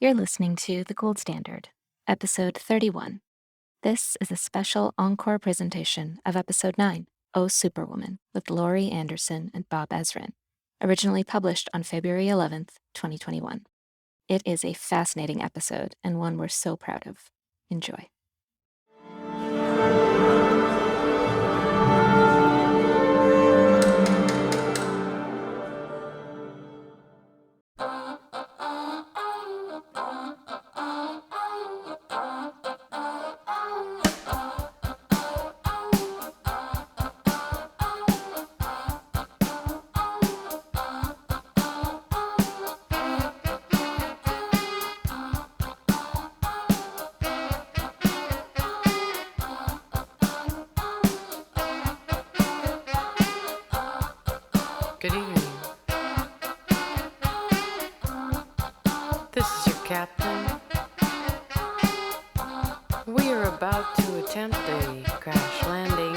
You're listening to The Gold Standard, Episode 31. This is a special encore presentation of Episode 9, Oh Superwoman, with Laurie Anderson and Bob Ezrin, originally published on February 11th, 2021. It is a fascinating episode and one we're so proud of. Enjoy. Good evening. This is your captain. We are about to attempt a crash landing.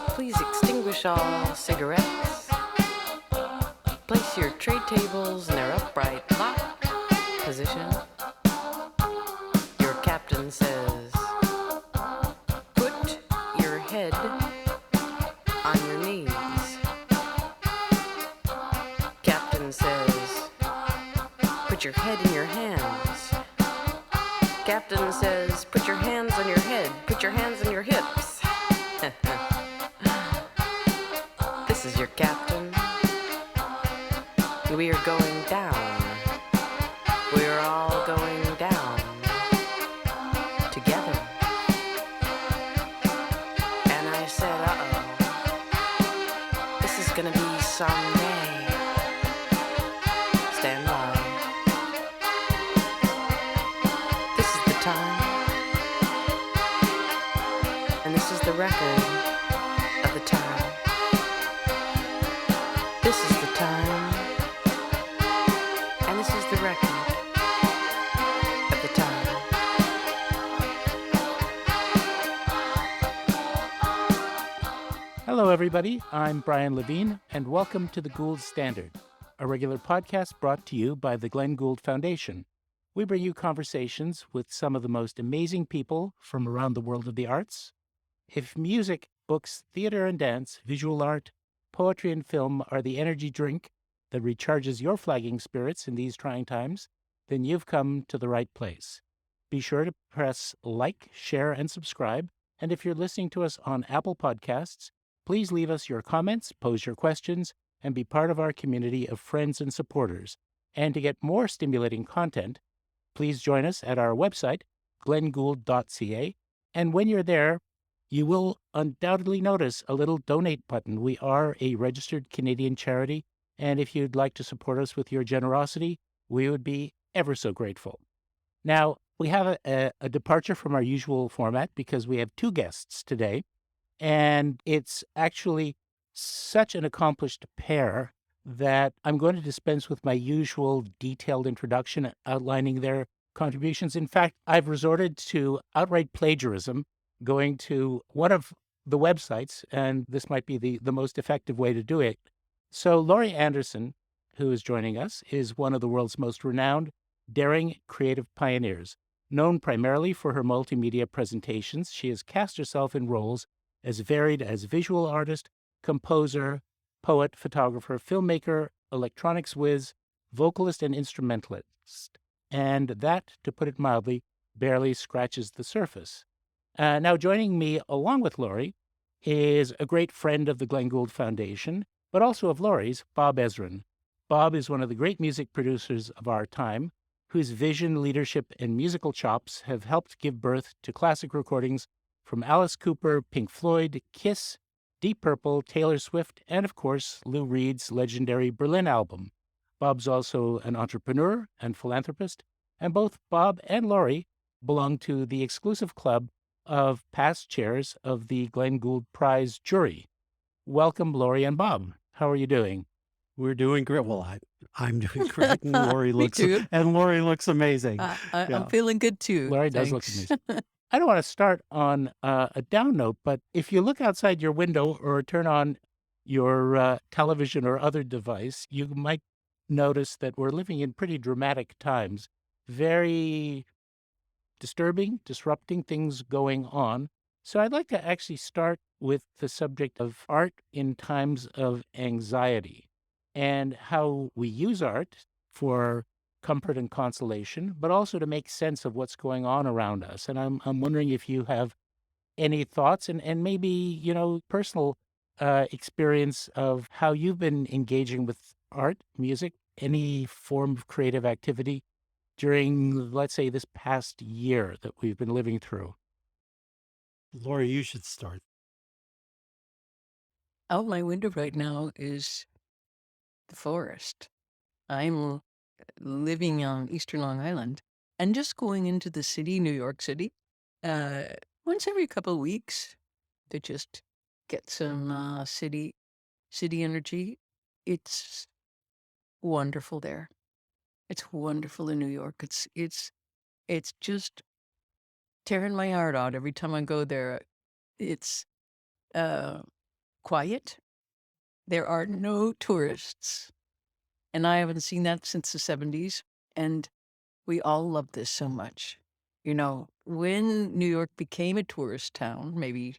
Please extinguish all cigarettes. Place your tray tables in their upright lock position. Your captain says, put your head on your knees. Captain says, put your head in your hands. Captain says, put your hands on your head. Put your hands on your hips. This is your captain. We are going down. We're all going down. Together. And I said, uh-oh. This is gonna be someday. Stand by. This is the time. And this is the record of the time. This is the time. And this is the record of the time. Hello, everybody. I'm Brian Levine, and welcome to the Gould Standard, a regular podcast brought to you by the Glenn Gould Foundation. We bring you conversations with some of the most amazing people from around the world of the arts. If music, books, theater and dance, visual art, poetry and film are the energy drink that recharges your flagging spirits in these trying times, then you've come to the right place. Be sure to press like, share, and subscribe. And if you're listening to us on Apple Podcasts, please leave us your comments, pose your questions, and be part of our community of friends and supporters. And to get more stimulating content, please join us at our website, glenngould.ca. And when you're there, you will undoubtedly notice a little donate button. We are a registered Canadian charity, and if you'd like to support us with your generosity, we would be ever so grateful. Now, we have a departure from our usual format because we have two guests today. And it's actually such an accomplished pair that I'm going to dispense with my usual detailed introduction outlining their contributions. In fact, I've resorted to outright plagiarism, going to one of the websites, and this might be the most effective way to do it. So Laurie Anderson, who is joining us, is one of the world's most renowned, daring creative pioneers. Known primarily for her multimedia presentations, she has cast herself in roles as varied as visual artist, composer, poet, photographer, filmmaker, electronics whiz, vocalist, and instrumentalist. And that, to put it mildly, barely scratches the surface. Now joining me along with Laurie is a great friend of the Glenn Gould Foundation, but also of Laurie's, Bob Ezrin. Bob is one of the great music producers of our time, whose vision, leadership, and musical chops have helped give birth to classic recordings from Alice Cooper, Pink Floyd, Kiss, Deep Purple, Taylor Swift, and of course, Lou Reed's legendary Berlin album. Bob's also an entrepreneur and philanthropist, and both Bob and Laurie belong to the exclusive club of past chairs of the Glenn Gould Prize jury. Welcome, Laurie and Bob. How are you doing? We're doing great. Well, I'm doing great, and Laurie Me too. looks amazing. I'm Yeah. feeling good too. Laurie does look Thanks. amazing. I don't want to start on a down note, but if you look outside your window or turn on your television or other device, you might notice that we're living in pretty dramatic times, very disturbing, disrupting things going on. So I'd like to actually start with the subject of art in times of anxiety and how we use art for comfort and consolation, but also to make sense of what's going on around us. And I'm wondering if you have any thoughts and maybe, personal experience of how you've been engaging with art, music, any form of creative activity during, let's say, this past year that we've been living through. Laurie, you should start. Out my window right now is the forest. I'm living on Eastern Long Island and just going into the city, New York City, uh, once every couple of weeks to just get some city energy. It's wonderful there. It's wonderful in New York. It's just tearing my heart out every time I go there. It's uh, quiet. There are no tourists, and I haven't seen that since the 70s. And we all love this so much. You know, when New York became a tourist town, maybe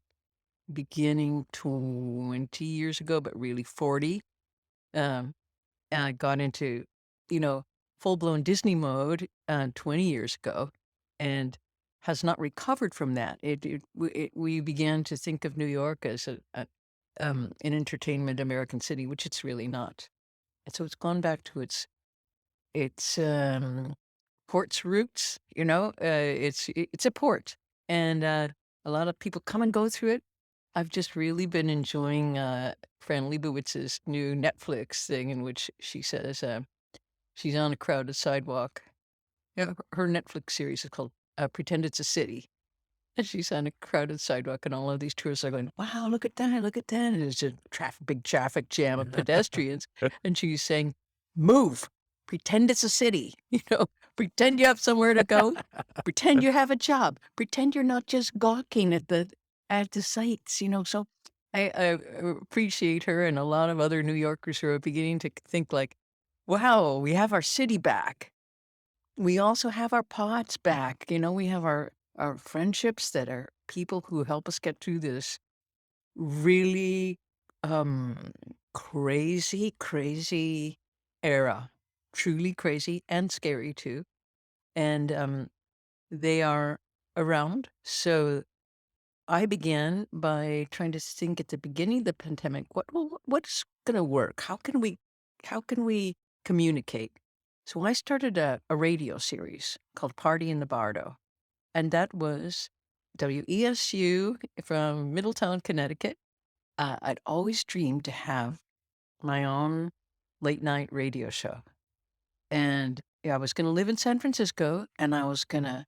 beginning 20 years ago, but really 40, um, and I got into, you know, full blown Disney mode 20 years ago and has not recovered from that. We began to think of New York as an entertainment American city, which it's really not. And so it's gone back to its port's roots. It's a port, and a lot of people come and go through it. I've just really been enjoying Fran Leibowitz' new Netflix thing, in which she says she's on a crowded sidewalk. Yeah, her Netflix series is called "Pretend It's a City." And she's on a crowded sidewalk, and all of these tourists are going, "Wow, look at that, look at that." And there's a big traffic jam of pedestrians. And she's saying, "Move, pretend it's a city, pretend you have somewhere to go, pretend you have a job, pretend you're not just gawking at the sights, So I appreciate her and a lot of other New Yorkers who are beginning to think like, wow, we have our city back. We also have our pots back. We have our friendships that are people who help us get through this really um crazy era. Truly crazy and scary too. And they are around. So I began by trying to think at the beginning of the pandemic, what's going to work? How can we communicate? So I started a radio series called Party in the Bardo, and that was WESU from Middletown, Connecticut. I'd always dreamed to have my own late night radio show, and I was going to live in San Francisco, and I was going to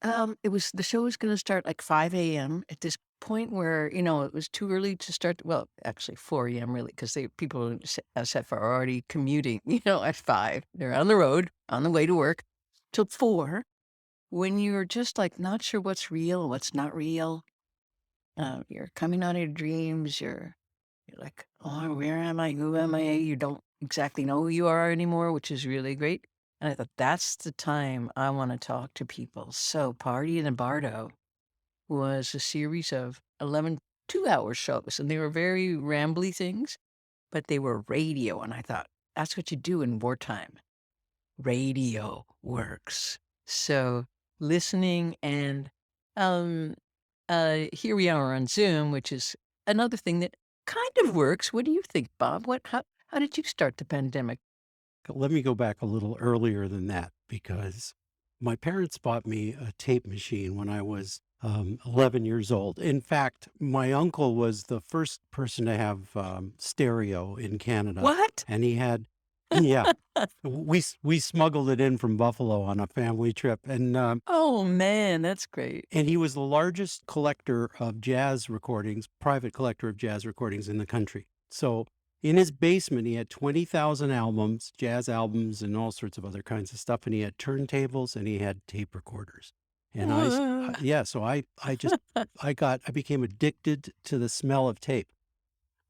the show was gonna start like 5 a.m. at this point where, it was too early to start. Well, actually 4 a.m. really, because people in SF are already commuting, at 5. They're on the road, on the way to work till 4, when you're just like not sure what's real, what's not real. You're coming out of your dreams. You're like, oh, where am I? Who am I? You don't exactly know who you are anymore, which is really great. And I thought, that's the time I want to talk to people. So Party in the Bardo was a series of 11 2-hour shows, and they were very rambly things, but they were radio. And I thought, that's what you do in wartime. Radio works. So listening and um, here we are on Zoom, which is another thing that kind of works. What do you think, Bob? How did you start the pandemic? Let me go back a little earlier than that because my parents bought me a tape machine when I was 11 years old. In fact, my uncle was the first person to have stereo in Canada. What? And he had, yeah, we smuggled it in from Buffalo on a family trip. Oh man, that's great. And he was the largest collector of jazz recordings, private collector of jazz recordings in the country. So in his basement, he had 20,000 albums, jazz albums, and all sorts of other kinds of stuff. And he had turntables and he had tape recorders. And Uh, so I became addicted to the smell of tape.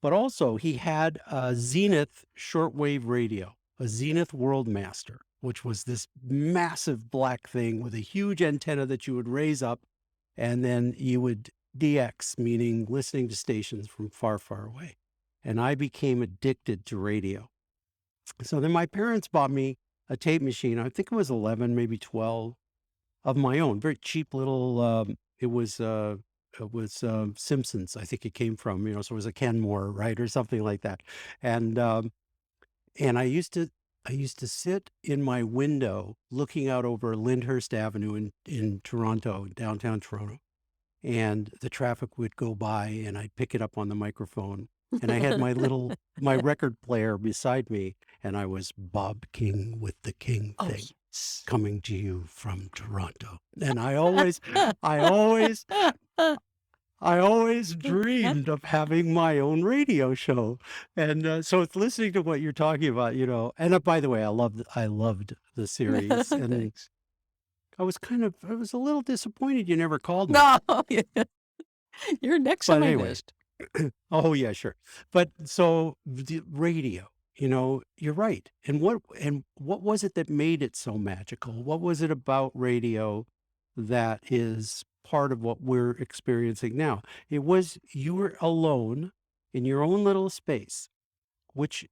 But also, he had a Zenith shortwave radio, a Zenith Worldmaster, which was this massive black thing with a huge antenna that you would raise up, and then you would DX, meaning listening to stations from far, far away. And I became addicted to radio. So then my parents bought me a tape machine. I think it was 11, maybe 12 of my own, very cheap little, it was Simpsons, I think it came from, so it was a Kenmore, right, or something like that. And and I used to sit in my window looking out over Lyndhurst Avenue in Toronto, downtown Toronto, and the traffic would go by, and I'd pick it up on the microphone, and I had my record player beside me, and I was Bob King with the King Oh, thing. yes. Coming to you from Toronto. And I always dreamed of having my own radio show. And so it's listening to what you're talking about, and by the way, I loved the series. And Thanks. I was a little disappointed you never called me. No, yeah. You're next on But my anyway. list. Oh yeah, sure. But so the radio, you're right. And what was it that made it so magical? What was it about radio that is part of what we're experiencing now? It was you were alone in your own little space, which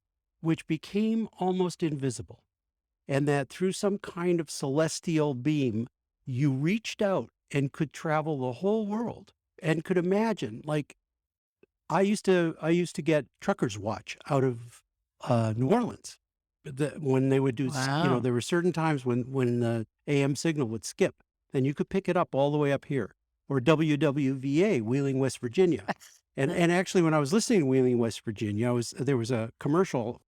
became almost invisible. And that through some kind of celestial beam, you reached out and could travel the whole world and could imagine, like, I used to get Trucker's Watch out of New Orleans. When they would do, Wow. there were certain times when the AM signal would skip, and you could pick it up all the way up here, or WWVA, Wheeling, West Virginia. And actually, when I was listening to Wheeling, West Virginia, there was a commercial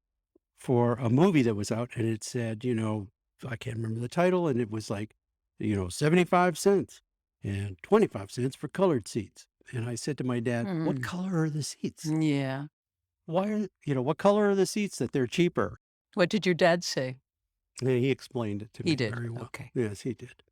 for a movie that was out, and it said, I can't remember the title, and it was like, 75 cents and 25 cents for colored seats. And I said to my dad, what color are the seats? Yeah. Why are, what color are the seats that they're cheaper? What did your dad say? And he explained it to me He did. very well. Okay. Yes, he did.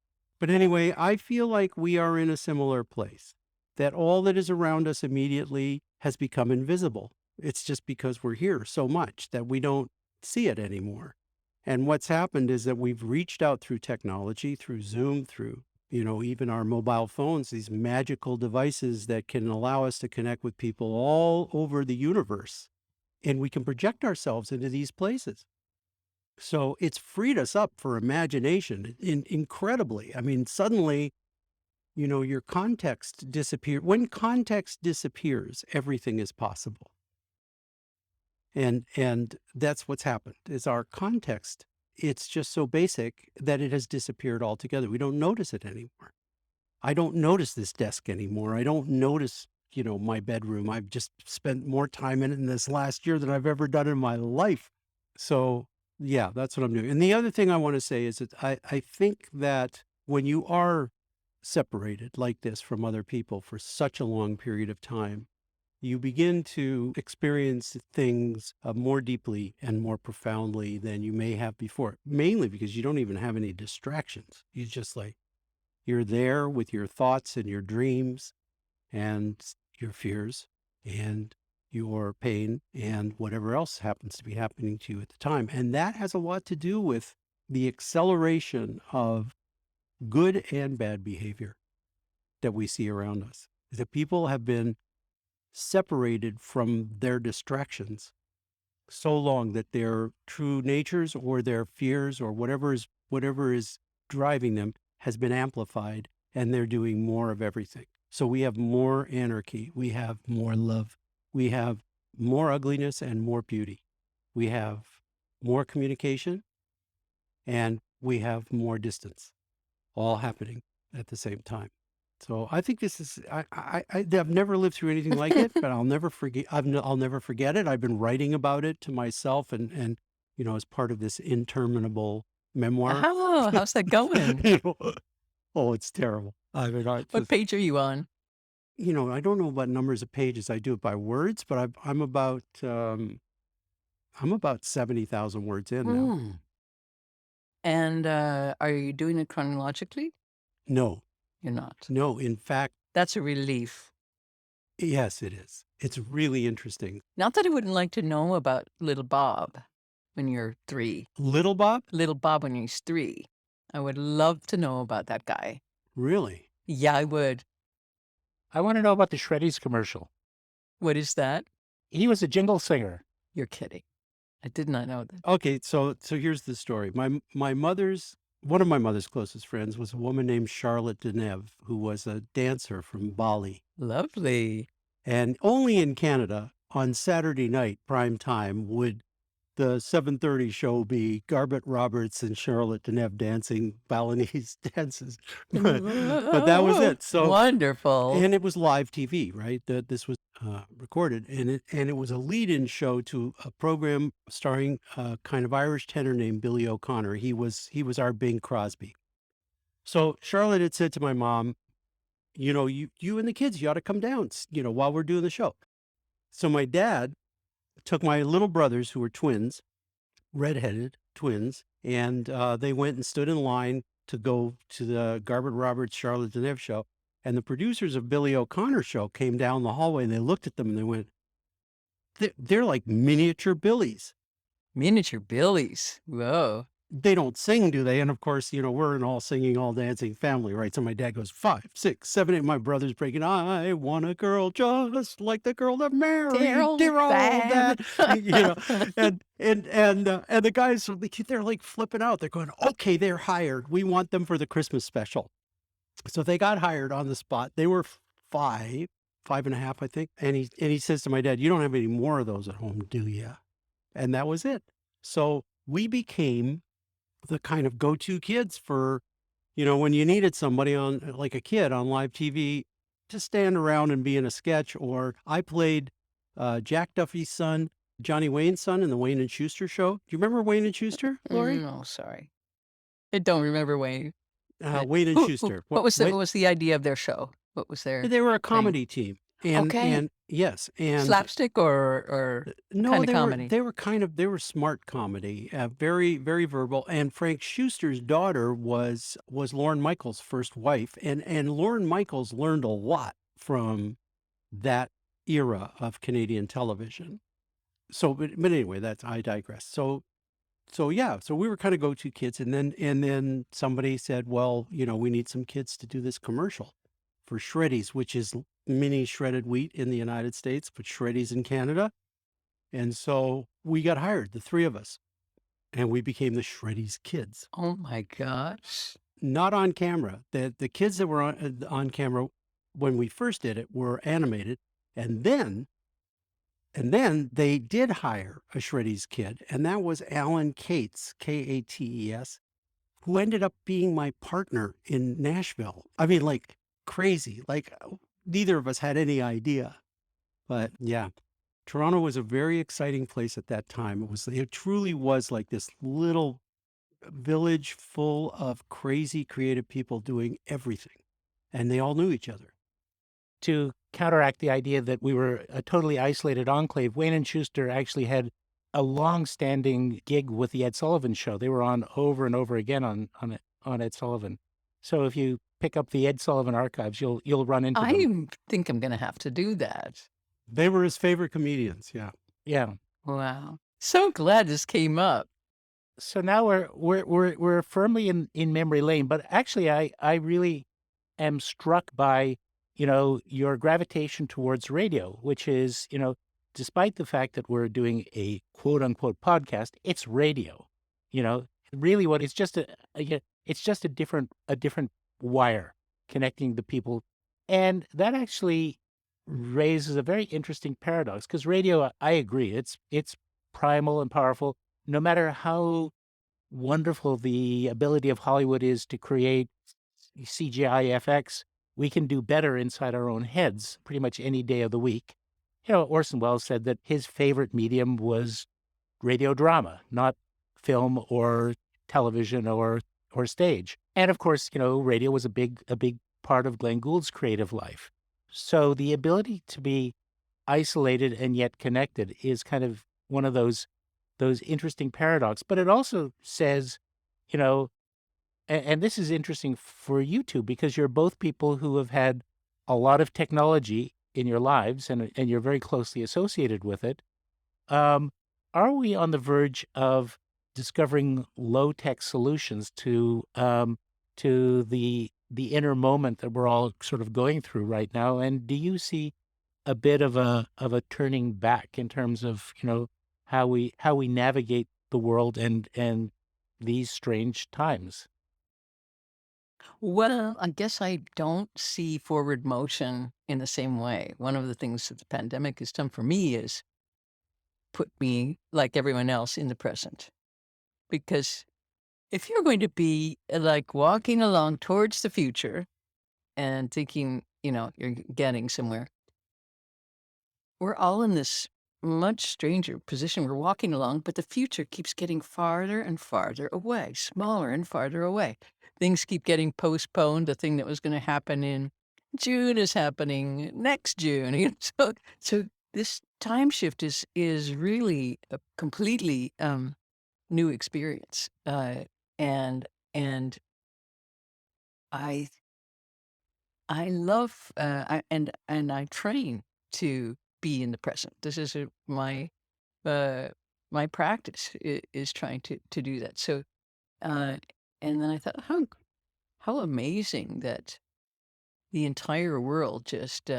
But anyway, I feel like we are in a similar place, that all that is around us immediately has become invisible. It's just because we're here so much that we don't see it anymore. And what's happened is that we've reached out through technology, through Zoom, through even our mobile phones, these magical devices that can allow us to connect with people all over the universe. And we can project ourselves into these places. So it's freed us up for imagination incredibly. I mean, suddenly, your context disappears. When context disappears, everything is possible. And that's what's happened, is our context, it's just so basic that it has disappeared altogether. We don't notice it anymore. I don't notice this desk anymore. I don't notice, my bedroom. I've just spent more time in it in this last year than I've ever done in my life. So yeah, that's what I'm doing. And the other thing I want to say is that I think that when you are separated like this from other people for such a long period of time, you begin to experience things more deeply and more profoundly than you may have before, mainly because you don't even have any distractions. You just you're there with your thoughts and your dreams and your fears and your pain and whatever else happens to be happening to you at the time. And that has a lot to do with the acceleration of good and bad behavior that we see around us. The people have been separated from their distractions so long that their true natures or their fears or whatever is driving them has been amplified, and they're doing more of everything. So we have more anarchy, we have more love, we have more ugliness and more beauty, we have more communication, and we have more distance, all happening at the same time. So I think this is, I've never lived through anything like it, but I'll never forget. I'll never forget it. I've been writing about it to myself, and as part of this interminable memoir. Oh, how's that going? Oh, it's terrible. I mean, What page are you on? I don't know about numbers of pages. I do it by words, but I'm about 70,000 words in now. And are you doing it chronologically? No, You're not. no. In fact, That's a relief. yes, it is. It's really interesting. Not that I wouldn't like to know about little Bob when you're 3. Little Bob? Little Bob when he's 3. I would love to know about that guy. Really? Yeah, I would. I want to know about the Shreddies commercial. What is that? He was a jingle singer. You're kidding. I did not know that. Okay, so here's the story. One of my mother's closest friends was a woman named Charlotte Deneuve, who was a dancer from Bali. Lovely. And only in Canada on Saturday night, prime time, would the 7:30 show be Garbett Roberts and Charlotte Deneuve dancing Balinese dances. But that was it. So Wonderful. and it was live TV, right? This was recorded, and it was a lead-in show to a program starring a kind of Irish tenor named Billy O'Connor. He was our Bing Crosby. So Charlotte had said to my mom, you and the kids, you ought to come down, while we're doing the show. So my dad took my little brothers, who were twins, redheaded twins, and they went and stood in line to go to the Garbett Roberts Charlotte Deneuve show. And the producers of Billy O'Connor's show came down the hallway and they looked at them and they went, they're like miniature Billies. Miniature Billies. Whoa. They don't sing, do they? And of course, we're an all singing, all dancing family, right? So my dad goes 5, 6, 7, 8. My brother's breaking. I want a girl just like the girl that married dear old dad. And the guys, they're like flipping out. They're going, okay, they're hired. We want them for the Christmas special. So they got hired on the spot. They were 5, 5.5, I think. And he says to my dad, you don't have any more of those at home, do you? And that was it. So we became the kind of go-to kids for, when you needed somebody on, like a kid on live TV, to stand around and be in a sketch. Or I played Jack Duffy's son, Johnny Wayne's son in the Wayne and Schuster show. Do you remember Wayne and Schuster, Laurie? No, sorry. I don't remember Wayne. Wayne and Schuster. What was the idea of their show? What was their They were a comedy team. And yes, and slapstick or no, kind of comedy? They were smart comedy, very, very verbal. And Frank Schuster's daughter was Lorne Michaels' first wife, and Lorne Michaels learned a lot from that era of Canadian television. So, but anyway, I digress. So we were kind of go-to kids, and then somebody said, well, we need some kids to do this commercial for Shreddies, which is mini shredded wheat in the United States, but Shreddies in Canada. And so we got hired, the 3 of us, and we became the Shreddies kids. Oh my gosh. Not on camera. The kids that were on camera when we first did it were animated, and then they did hire a Shreddies kid, and that was Alan Cates, Kates, who ended up being my partner in Nashville. I mean, like crazy. Like neither of us had any idea. But yeah, Toronto was a very exciting place at that time. It truly was like this little village full of crazy creative people doing everything. And they all knew each other. To counteract the idea that we were a totally isolated enclave, Wayne and Schuster actually had a long-standing gig with the Ed Sullivan Show. They were on over and over again on Ed Sullivan. So if you pick up the Ed Sullivan archives, you'll run into them. I think I'm going to have to do that. They were his favorite comedians. Yeah. Yeah. Wow. So glad this came up. So now we're firmly in memory lane. But actually, I really am struck by your gravitation towards radio, which is despite the fact that we're doing a quote unquote podcast, it's radio. Really, what it's just a different wire connecting the people, and that actually raises a very interesting paradox, because radio, I agree, it's primal and powerful. No matter how wonderful the ability of Hollywood is to create CGI FX, we can do better inside our own heads pretty much any day of the week. Orson Welles said that his favorite medium was radio drama, not film or television or stage. And of course, radio was a big part of Glenn Gould's creative life. So the ability to be isolated and yet connected is kind of one of those interesting paradoxes. But it also says, and this is interesting for you two, because you're both people who have had a lot of technology in your lives, and you're very closely associated with it. Um, are we on the verge of discovering low-tech solutions to the inner moment that we're all sort of going through right now? And do you see a bit of a turning back in terms of, how we navigate the world and these strange times? Well, I guess I don't see forward motion in the same way. One of the things that the pandemic has done for me is put me, like everyone else, in the present. Because if you're going to be like walking along towards the future and thinking, you're getting somewhere, we're all in this much stranger position. We're walking along, but the future keeps getting farther and farther away, smaller and farther away. Things keep getting postponed. The thing that was going to happen in June is happening next June. So this time shift is really a completely new experience, and and I I love and I train to be in the present. This is uh, my practice is trying to do that. So, uh, and then I thought, how amazing that the entire world just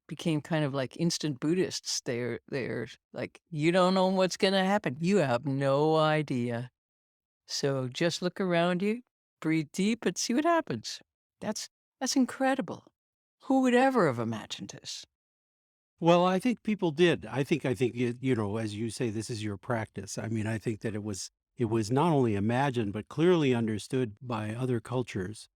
became kind of like instant Buddhists. They're like, you don't know what's gonna happen. You have no idea. So just look around you, breathe deep, and see what happens. That's that's incredible. Who would ever have imagined this? Well, I think people did. I think as you say, this is your practice. I mean, I think that it was not only imagined but clearly understood by other cultures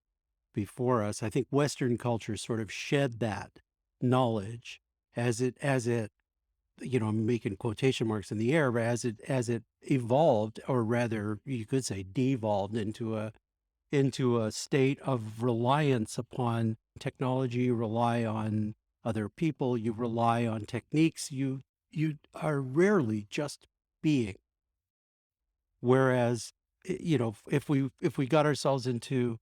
before us. I think Western culture sort of shed that knowledge as it I'm making quotation marks in the air, but as it evolved, or rather you could say devolved into a state of reliance upon technology. You rely on other people, you rely on techniques, you are rarely just being. Whereas, if we got ourselves into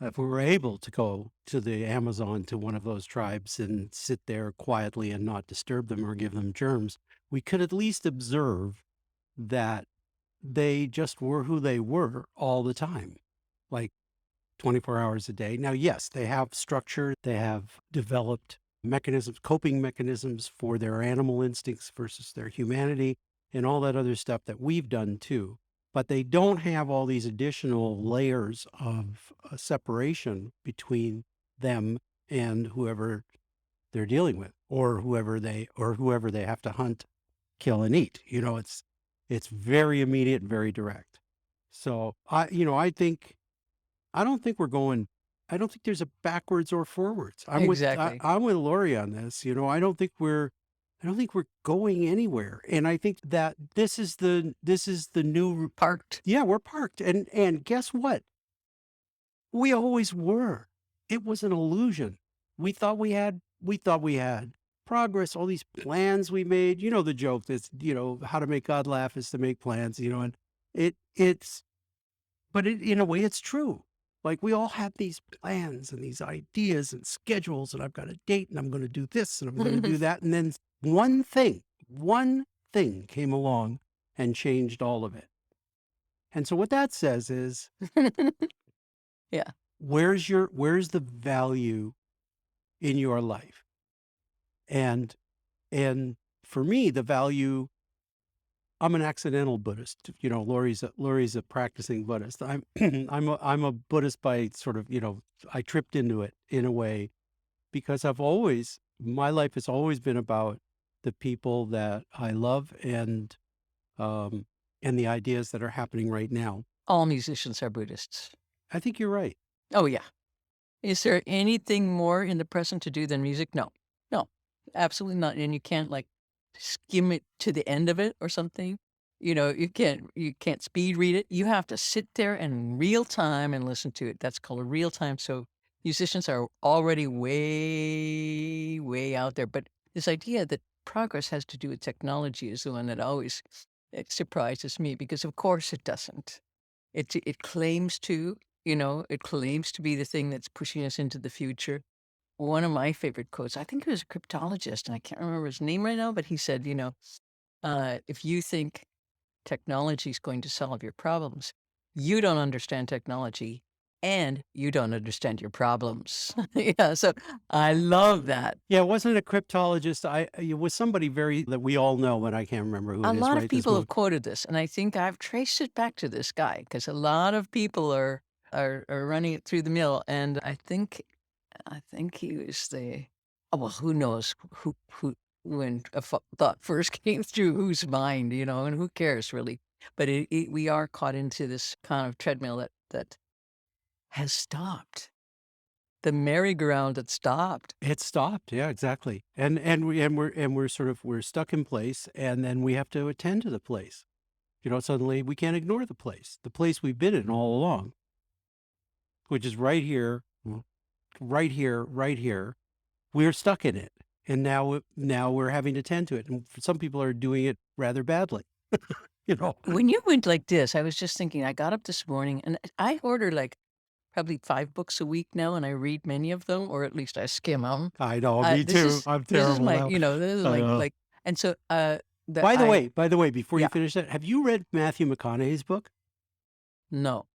if we were able to go to the Amazon, to one of those tribes, and sit there quietly and not disturb them or give them germs, we could at least observe that they just were who they were all the time, like 24 hours a day. Now, yes, they have structure, they have developed mechanisms, coping mechanisms for their animal instincts versus their humanity, and all that other stuff that we've done too. But they don't have all these additional layers of separation between them and whoever they're dealing with, or whoever they have to hunt, kill, and eat. It's very immediate, very direct. So I don't think we're going. I don't think there's a backwards or forwards. Exactly. I'm with Laurie on this. I don't think we're going anywhere. And I think that this is the new. Parked. Yeah, we're parked. And guess what? We always were. It was an illusion. We thought we had progress, all these plans we made. You know the joke that's, how to make God laugh is to make plans, and it's but in a way, it's true. Like, we all have these plans and these ideas and schedules, and I've got a date, and I'm going to do this, and I'm going to do that. And then one thing came along and changed all of it. And so what that says is, Yeah. where's the value in your life? And for me, the value. I'm an accidental Buddhist. Laurie's a practicing Buddhist. I'm a Buddhist by sort of, I tripped into it in a way because my life has always been about the people that I love, and the ideas that are happening right now. All musicians are Buddhists. I think you're right. Oh, yeah. Is there anything more in the present to do than music? No. No, absolutely not. And you can't like skim it to the end of it or something. You can't speed read it. You have to sit there in real time and listen to it. That's called a real time. So musicians are already way, way out there. But this idea that progress has to do with technology is the one that always it surprises me because of course it doesn't. It claims to, it claims to be the thing that's pushing us into the future. one of my favorite quotes, I think it was a cryptologist, and I can't remember his name right now, but he said, if you think technology is going to solve your problems, you don't understand technology and you don't understand your problems. Yeah, so I love that. Yeah, it wasn't a cryptologist. It was somebody that we all know, but I can't remember who A it is lot of right this people have moment. quoted this, and I think I've traced it back to this guy because a lot of people are running it through the mill, and I think he was the well, who knows who when a thought first came through whose mind, and who cares really? But we are caught into this kind of treadmill that has stopped. The merry-go-round that stopped. It stopped. Yeah, exactly. We're stuck in place, and then we have to attend to the place. Suddenly we can't ignore the place we've been in all along, which is right here, right here, right here. We're stuck in it, and now we're having to tend to it. And some people are doing it rather badly. When you went like this, I was just thinking, I got up this morning and I order like probably 5 books a week now, and I read many of them, or at least I skim them. I know, me This too. is I'm this is terrible my, now. this is I like know. and so By the way, before you Yeah. finish that, have you read Matthew McConaughey's book? No.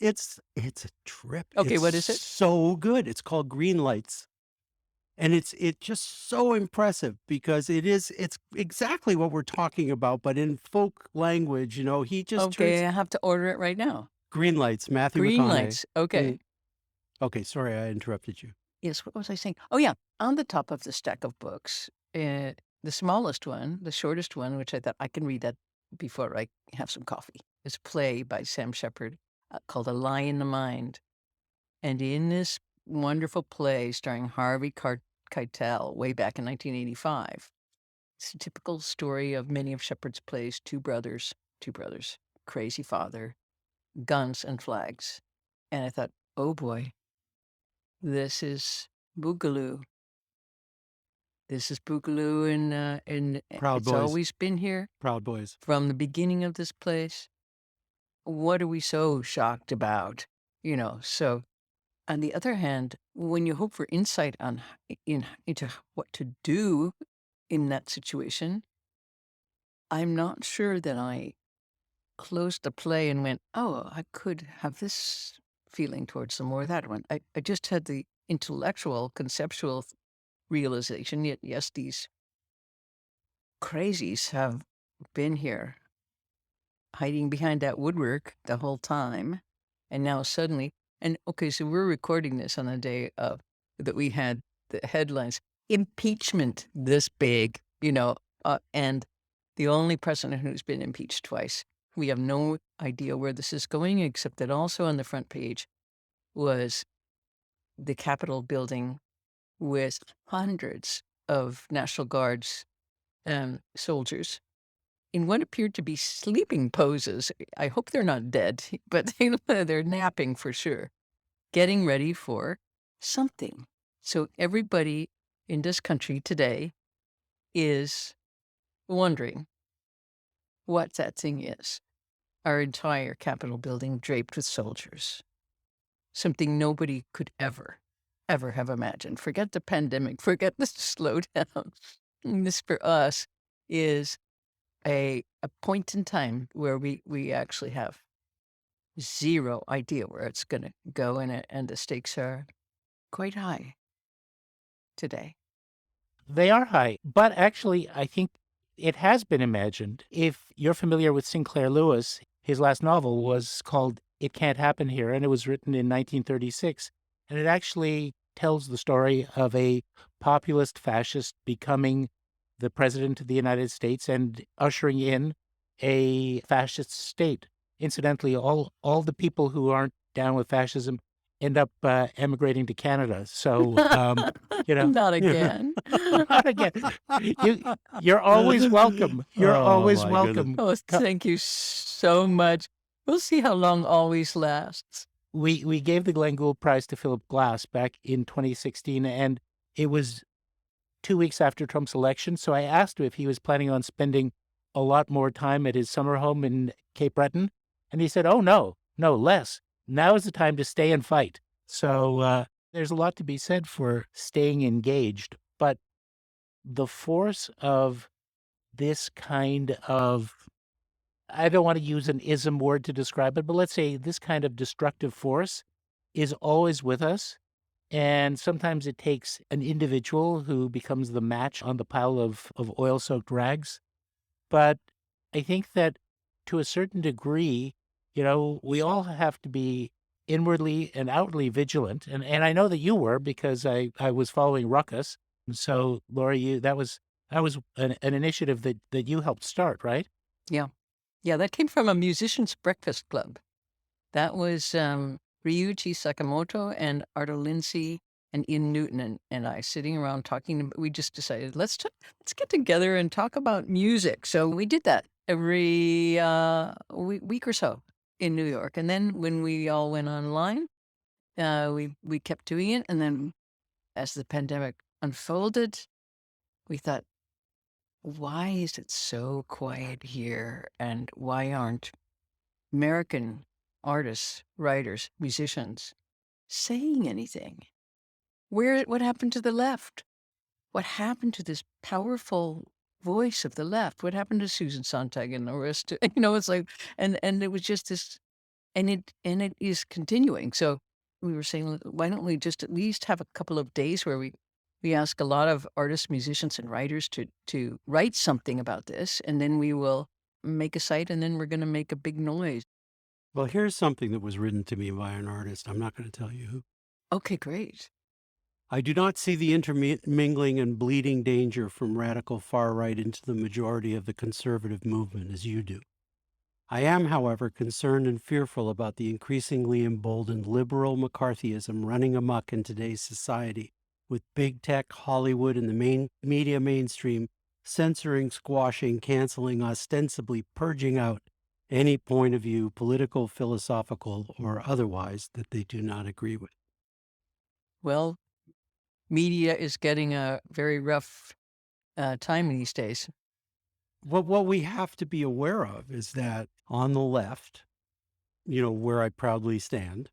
It's a trip. Okay, It's what is it? so good. It's called Green Lights. And it's just so impressive because it's exactly what we're talking about, but in folk language. He just Okay, turns I have to order it right now. Green Lights, Matthew Green McConaughey. lights. Okay. Mm. Okay, sorry, I interrupted you. Yes, what was I saying? Oh yeah, on the top of the stack of books, the smallest one, the shortest one, which I thought I can read that before I have some coffee, is a play by Sam Shepard called A Lie in the Mind. And in this wonderful play starring Harvey Keitel way back in 1985, it's a typical story of many of Shepard's plays, two brothers, crazy father, guns and flags. And I thought, oh boy, this is Boogaloo. This is Boogaloo, and Proud it's Boys. always been here Proud Boys. from the beginning of this place. What are we so shocked about? So on the other hand, when you hope for insight into what to do in that situation, I'm not sure that I closed the play and went, oh, I could have this feeling towards them or that one. I just had the intellectual, conceptual realization, yet yes, these crazies have been here hiding behind that woodwork the whole time. And now suddenly, and okay, so we're recording this on the day of that we had the headlines, impeachment this big, and the only president who's been impeached twice. We have no idea where this is going, except that also on the front page was the Capitol building with hundreds of National Guards soldiers in what appeared to be sleeping poses. I hope they're not dead, but they're napping for sure, getting ready for something. So everybody in this country today is wondering what that thing is. Our entire Capitol building draped with soldiers. Something nobody could ever have imagined. Forget the pandemic, forget the slowdown. This for us is a point in time where we actually have zero idea where it's going to go, and the stakes are quite high today. They are high, but actually, I think it has been imagined. If you're familiar with Sinclair Lewis, his last novel was called It Can't Happen Here, and it was written in 1936. And it actually tells the story of a populist fascist becoming the president of the United States and ushering in a fascist state. Incidentally, all the people who aren't down with fascism end up emigrating to Canada. So, Not again. not again. You're always welcome. You're Oh, always my welcome. Oh, thank you so much. We'll see how long always lasts. We gave the Glenn Gould Prize to Philip Glass back in 2016, and it was 2 weeks after Trump's election. So I asked him if he was planning on spending a lot more time at his summer home in Cape Breton, and he said, "Oh no, less. Now is the time to stay and fight." So There's a lot to be said for staying engaged, but the force of this kind of, I don't want to use an ism word to describe it, but let's say this kind of destructive force is always with us. And sometimes it takes an individual who becomes the match on the pile of oil soaked rags. But I think that to a certain degree, we all have to be inwardly and outwardly vigilant. And I know that you were because I was following Ruckus. So Laurie, that was an initiative that you helped start, right? Yeah. Yeah, that came from a musician's breakfast club. That was Ryuichi Sakamoto and Arto Lindsay and Ian Newton and I sitting around talking. We just decided let's get together and talk about music. So we did that every week or so in New York. And then when we all went online, we kept doing it. And then as the pandemic unfolded, we thought, why is it so quiet here? And why aren't American artists, writers, musicians saying anything? What happened to the left? What happened to this powerful voice of the left? What happened to Susan Sontag and the rest? It's like, and it was just this, and it is continuing. So we were saying, why don't we just at least have a couple of days where we ask a lot of artists, musicians, and writers to write something about this, and then we will make a site, and then we're going to make a big noise. Well, here's something that was written to me by an artist. I'm not going to tell you who. Okay, great. I do not see the intermingling and bleeding danger from radical far right into the majority of the conservative movement as you do. I am, however, concerned and fearful about the increasingly emboldened liberal McCarthyism running amok in today's society, with big tech, Hollywood, and the media mainstream censoring, squashing, canceling, ostensibly purging out any point of view, political, philosophical, or otherwise, that they do not agree with. Well, media is getting a very rough time these days. What we have to be aware of is that on the left, where I proudly stand,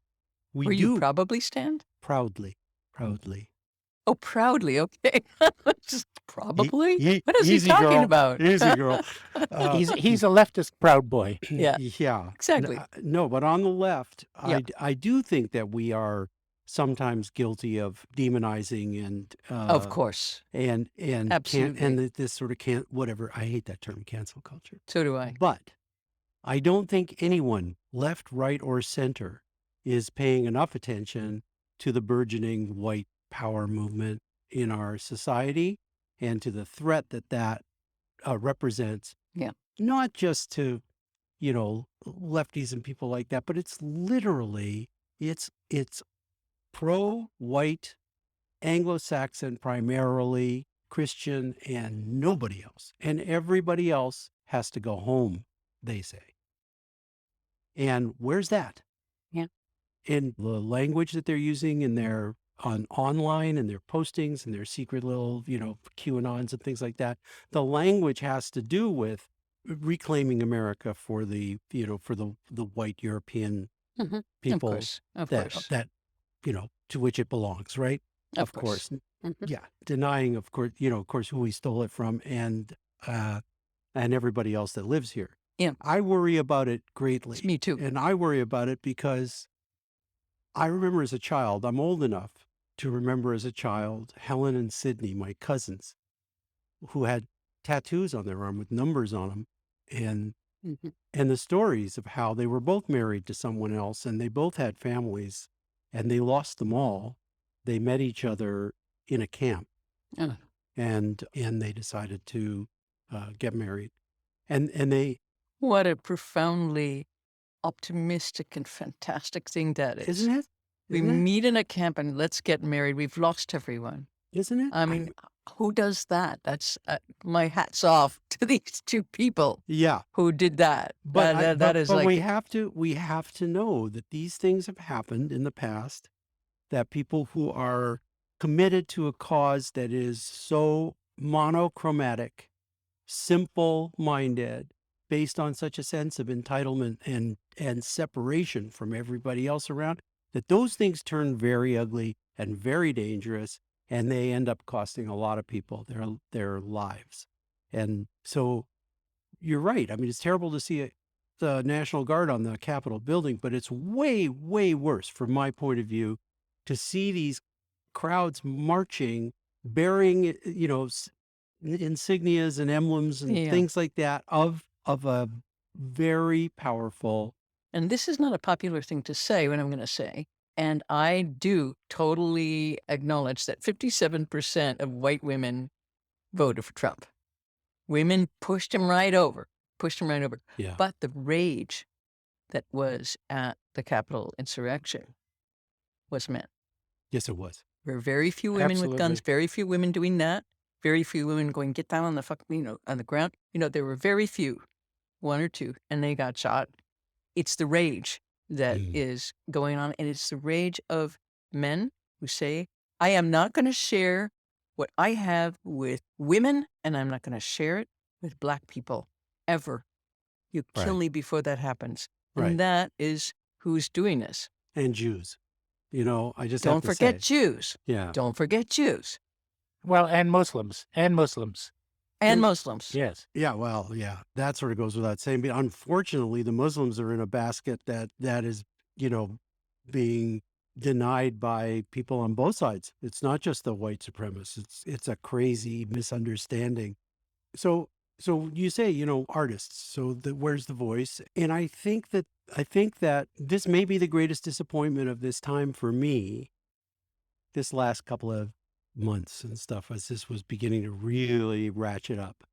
Where you probably stand? proudly. Oh, proudly. Okay. Just probably. What is he Easy, talking girl. about? Easy, girl. He's a leftist proud boy. Yeah, Yeah. exactly. No, but on the left, Yeah. I do think that we are sometimes guilty of demonizing and Of course. and Absolutely. this sort of can't whatever. I hate that term, cancel culture. So do I. But I don't think anyone, left, right, or center, is paying enough attention to the burgeoning white power movement in our society and to the threat that represents. Yeah. Not just to, lefties and people like that, but it's literally, it's pro-white, Anglo-Saxon, primarily Christian, and nobody else. And everybody else has to go home, they say. And where's that? Yeah. In the language that they're using in their online and their postings and their secret little, QAnons and things like that. The language has to do with reclaiming America for the, for the white European Of people course. Of that course. to which it belongs, right? Of course. Yeah. Denying, of course, who we stole it from and everybody else that lives here. Yeah. I worry about it greatly. Me too. And I worry about it because I remember as a child, I'm old enough to remember as a child, Helen and Sydney, my cousins, who had tattoos on their arm with numbers on them. And the stories of how they were both married to someone else and they both had families and they lost them all. They met each other in a camp and they decided to get married. And they... What a profoundly optimistic and fantastic thing that is. Isn't it? We meet in a camp and let's get married. We've lost everyone. Isn't it? I mean, who does that? That's my hat's off to these two people. Yeah, who did that. but that is like we have to know that these things have happened in the past. That people who are committed to a cause that is so monochromatic, simple-minded, based on such a sense of entitlement and separation from everybody else around, that those things turn very ugly and very dangerous, and they end up costing a lot of people their lives. And so you're right. I mean, it's terrible to see the National Guard on the Capitol building, but it's way, way worse from my point of view to see these crowds marching, bearing, insignias and emblems and Yeah. things like that of a very powerful. And this is not a popular thing to say, what I'm going to say. And I do totally acknowledge that 57% of white women voted for Trump. Women pushed him right over. Yeah. But the rage that was at the Capitol insurrection was men. Yes, it was. There were very few women with guns, Absolutely. very few women doing that, very few women going, get down on the on the ground. There were very few, one or two, and they got shot. It's the rage that is going on, and it's the rage of men who say, I am not going to share what I have with women, and I'm not going to share it with Black people, ever. You kill Right. me before that happens. Right. And that is who's doing this. And Jews. I just Don't have to forget say. Jews. Yeah. Don't forget Jews. Well, and Muslims. And Muslims. Yes. Yeah, well, yeah, that sort of goes without saying. But unfortunately, the Muslims are in a basket that is, being denied by people on both sides. It's not just the white supremacists. It's a crazy misunderstanding. So you say, artists. So where's the voice? And I think that this may be the greatest disappointment of this time for me, this last couple of months and stuff, as this was beginning to really ratchet up.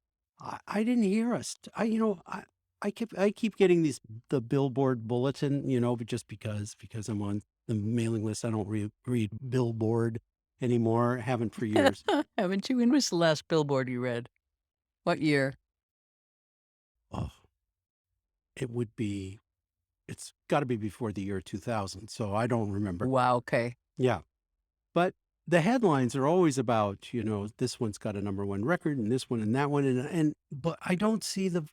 I didn't hear us. I keep getting the Billboard bulletin, but just because I'm on the mailing list, I don't read Billboard anymore. Haven't for years. Haven't you? When was the last Billboard you read? What year? Oh, it's got to be before the year 2000. So I don't remember. Wow. Okay. Yeah. But the headlines are always about, this one's got a #1 record and this one and that one. But I don't see the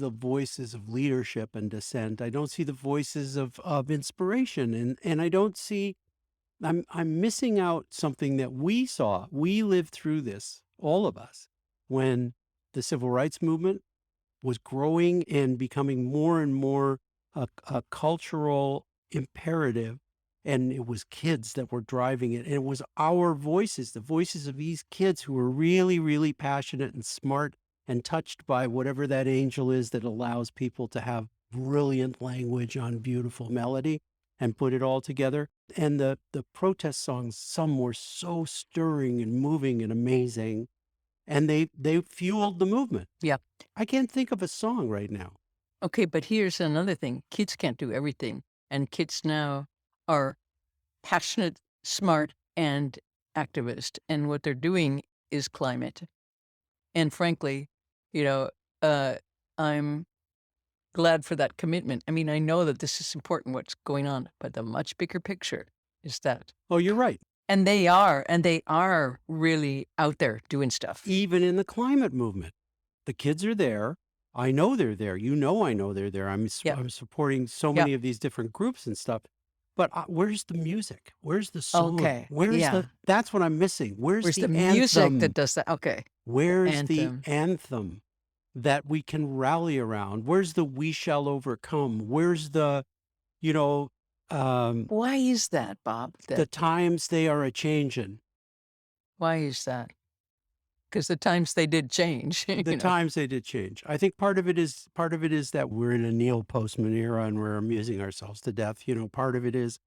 voices of leadership and dissent. I don't see the voices of inspiration. And I don't see, I'm missing out something that we saw. We lived through this, all of us, when the civil rights movement was growing and becoming more and more a cultural imperative. And it was kids that were driving it. And it was our voices, the voices of these kids who were really, really passionate and smart and touched by whatever that angel is that allows people to have brilliant language on beautiful melody and put it all together. And the protest songs, some were so stirring and moving and amazing. And they fueled the movement. Yeah. I can't think of a song right now. Okay, but here's another thing. Kids can't do everything. And kids now are passionate, smart, and activist. And what they're doing is climate. And frankly, I'm glad for that commitment. I mean, I know that this is important, what's going on, but the much bigger picture is that. Oh, you're right. And they are really out there doing stuff. Even in the climate movement, the kids are there. I know they're there. I know they're there. I'm supporting so many of these different groups and stuff. But where's the music? Where's the song? Okay. That's what I'm missing. Where's the music anthem? that does that? Okay. Where's the anthem that we can rally around? Where's the "We Shall Overcome"? Where's the, why is that, Bob? The times they are a changin'. Why is that? Because the times they did change. The times they did change. I think part of it is that we're in a Neil Postman era and we're amusing ourselves to death. Part of it is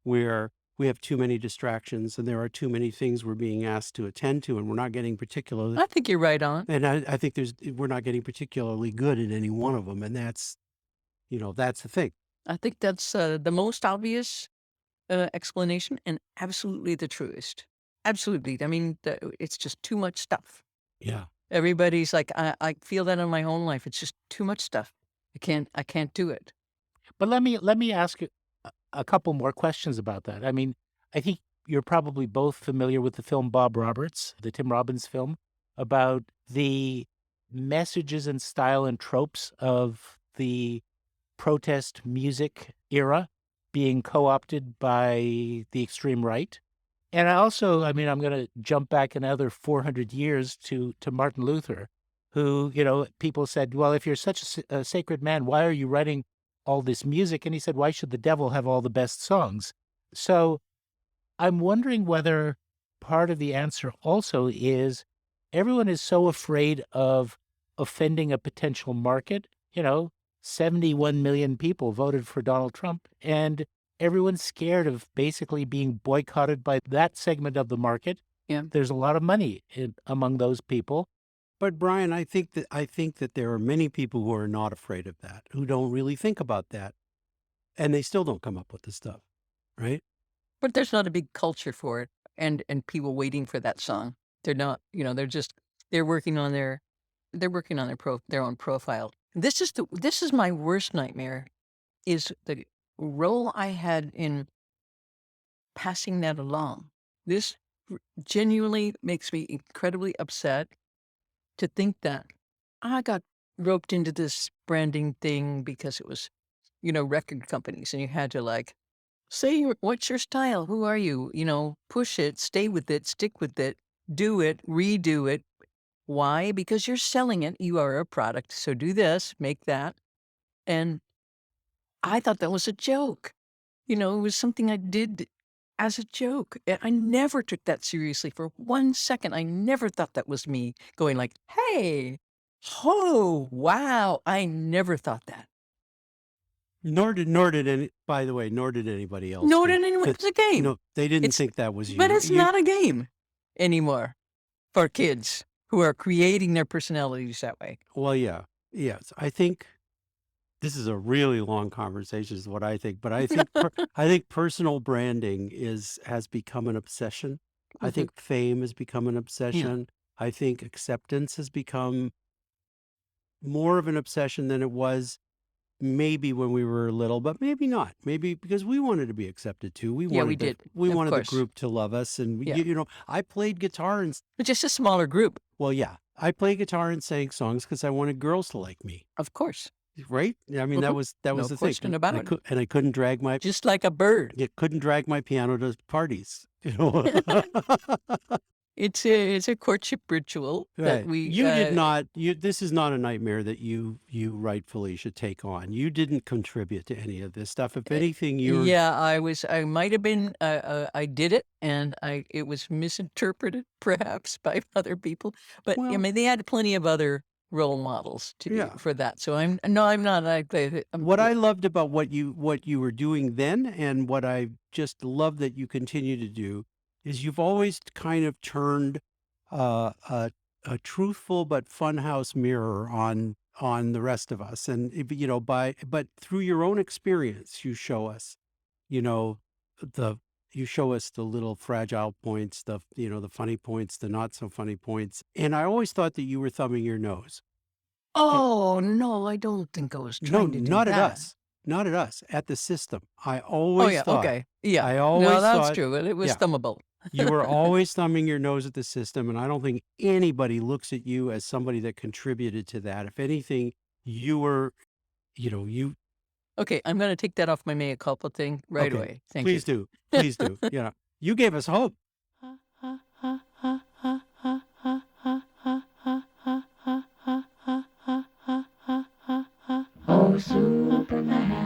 where we have too many distractions and there are too many things we're being asked to attend to, and we're not getting particularly. I think you're right on. And I think we're not getting particularly good at any one of them, and that's the thing. I think that's the most obvious explanation and absolutely the truest. Absolutely. I mean, it's just too much stuff. Yeah. Everybody's like, I feel that in my own life. It's just too much stuff. I can't do it. But let me ask you a couple more questions about that. I mean, I think you're probably both familiar with the film Bob Roberts, the Tim Robbins film, about the messages and style and tropes of the protest music era. being co-opted by the extreme right. And I also, I mean, I'm going to jump back another 400 years to Martin Luther, who, people said, well, if you're such a sacred man, why are you writing all this music? And he said, why should the devil have all the best songs? So I'm wondering whether part of the answer also is everyone is so afraid of offending a potential market. 71 million people voted for Donald Trump, and everyone's scared of basically being boycotted by that segment of the market. Yeah. There's a lot of money among those people. But Brian, I think that there are many people who are not afraid of that, who don't really think about that, and they still don't come up with the stuff, right? But there's not a big culture for it, and people waiting for that song. They're not, they're working on their their own profile. This is my worst nightmare, is the role I had in passing that along. This genuinely makes me incredibly upset to think that I got roped into this branding thing because it was, record companies, and you had to say what's your style, who are you, push it, stay with it, stick with it, do it, redo it. Why? Because you're selling it. You are a product. So do this, make that. And I thought that was a joke. It was something I did as a joke. And I never took that seriously for 1 second. I never thought that was me going like, hey, oh, wow. I never thought that. Nor did by the way, nor did anybody else. No, it's a game. They didn't think that was you. But it's not a game anymore for kids who are creating their personalities that way. Well, yeah. Yes. I think this is a really long conversation is what I think, but I think I think personal branding has become an obsession. I think fame has become an obsession. I think acceptance has become more of an obsession than it was maybe when we were little, but maybe not. Maybe because we wanted to be accepted too. We wanted the group to love us, and I played guitar and But just a smaller group. Well, yeah, I played guitar and sang songs because I wanted girls to like me. Of course. Right? I mean, that was No the thing. question about it. And I couldn't drag my Just like a bird. couldn't drag my piano to parties. It's a courtship ritual that we. You did not. This is not a nightmare that you rightfully should take on. You didn't contribute to any of this stuff. If anything, you. Yeah, I might have been. I did it, and it was misinterpreted perhaps by other people. But I mean, they had plenty of other role models to do for that. So I'm not. What I loved about what you were doing then, and what I just love that you continue to do, is you've always kind of turned a truthful but funhouse mirror on the rest of us, and but through your own experience, you show us, the little fragile points, the funny points, the not so funny points, and I always thought that you were thumbing your nose. Oh no, I don't think I was trying to do not that. at us. Not at us, at the system. I always thought. Okay. Yeah. I always no, that's thought, true. It was thumbable. You were always thumbing your nose at the system, and I don't think anybody looks at you as somebody that contributed to that. If anything, you were, you. Okay, I'm going to take that off my mea culpa thing right away. Thank you. Please do. Please do. You gave us hope. Oh, Superman.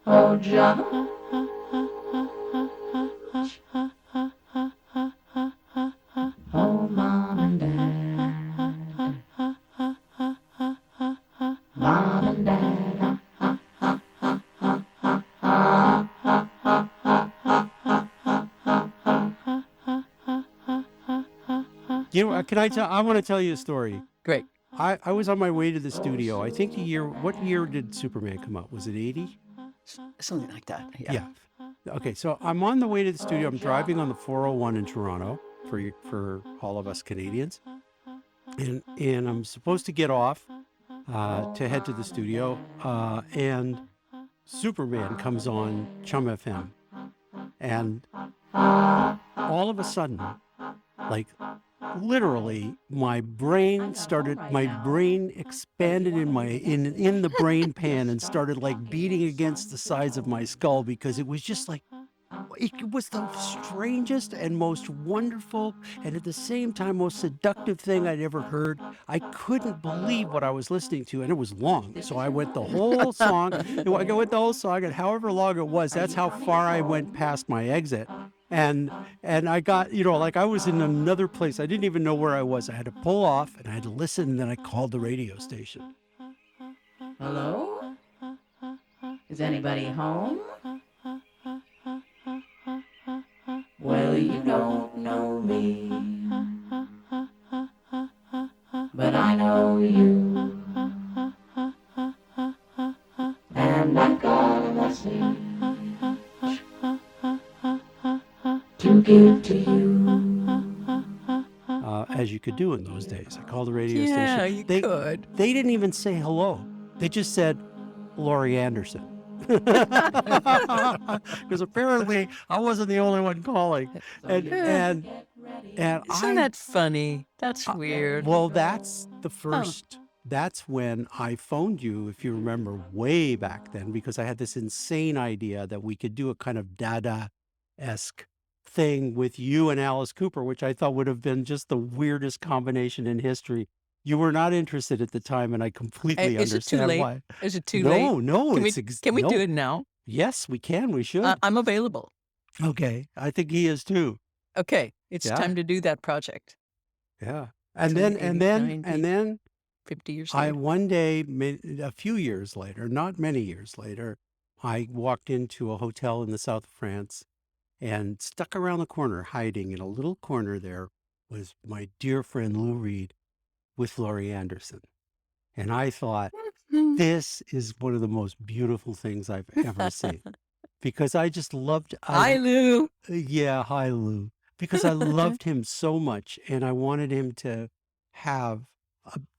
Oh, John. Oh, Mom and Dad. Mom and Dad. I want to tell you a story. Great. I was on my way to the studio. I think what year did Superman come out? Was it 80? Something like that. Yeah. Okay, so I'm on the way to the studio. I'm driving on the 401 in Toronto for all of us Canadians. And I'm supposed to get off to head to the studio. And Superman comes on Chum FM. And all of a sudden, like literally my brain expanded in the brain pan and started like beating against the sides of my skull, because it was just like, it was the strangest and most wonderful and at the same time most seductive thing I'd ever heard. I couldn't believe what I was listening to, and it was long. So I went the whole song. I went the whole song, and however long it was, that's how far I went past my exit. And I got, like I was in another place. I didn't even know where I was. I had to pull off and I had to listen, and then I called the radio station. Hello? Is anybody home? Well, you don't know me, but I know you, and I've got a message to give to you. As you could do in those days. I called the radio Yeah, station. you They could. They didn't even say hello. They just said, Laurie Anderson. Because apparently I wasn't the only one calling. And Isn't that funny? That's weird. well, that's the first. That's when I phoned you, if you remember, way back then, because I had this insane idea that we could do a kind of Dada-esque thing with you and Alice Cooper, which I thought would have been just the weirdest combination in history. You were not interested at the time, and I completely Is it too understand late? why. Is it too late? No, Can we, it's can we no. do it now? Yes, we can. We should. I'm available. Okay, I think he is too. Okay, it's Yeah. time to do that project. Yeah, and 20, then 50 years I later. one day, a few years later, not many years later, I walked into a hotel in the south of France, and stuck around the corner, hiding in a little corner there, was my dear friend Lou Reed with Laurie Anderson. And I thought, this is one of the most beautiful things I've ever seen. Because I just loved... Hi, Lou. Yeah, hi, Lou. Because I loved him so much, and I wanted him to have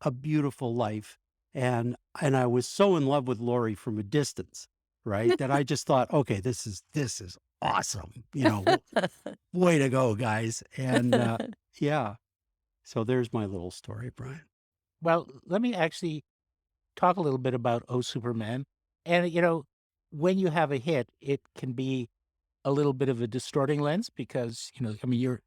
a beautiful life. And I was so in love with Laurie from a distance, right? That I just thought, okay, this is awesome. Way to go, guys. And yeah, so there's my little story, Brian. Well, let me actually talk a little bit about Oh Superman. And, when you have a hit, it can be a little bit of a distorting lens because, I mean,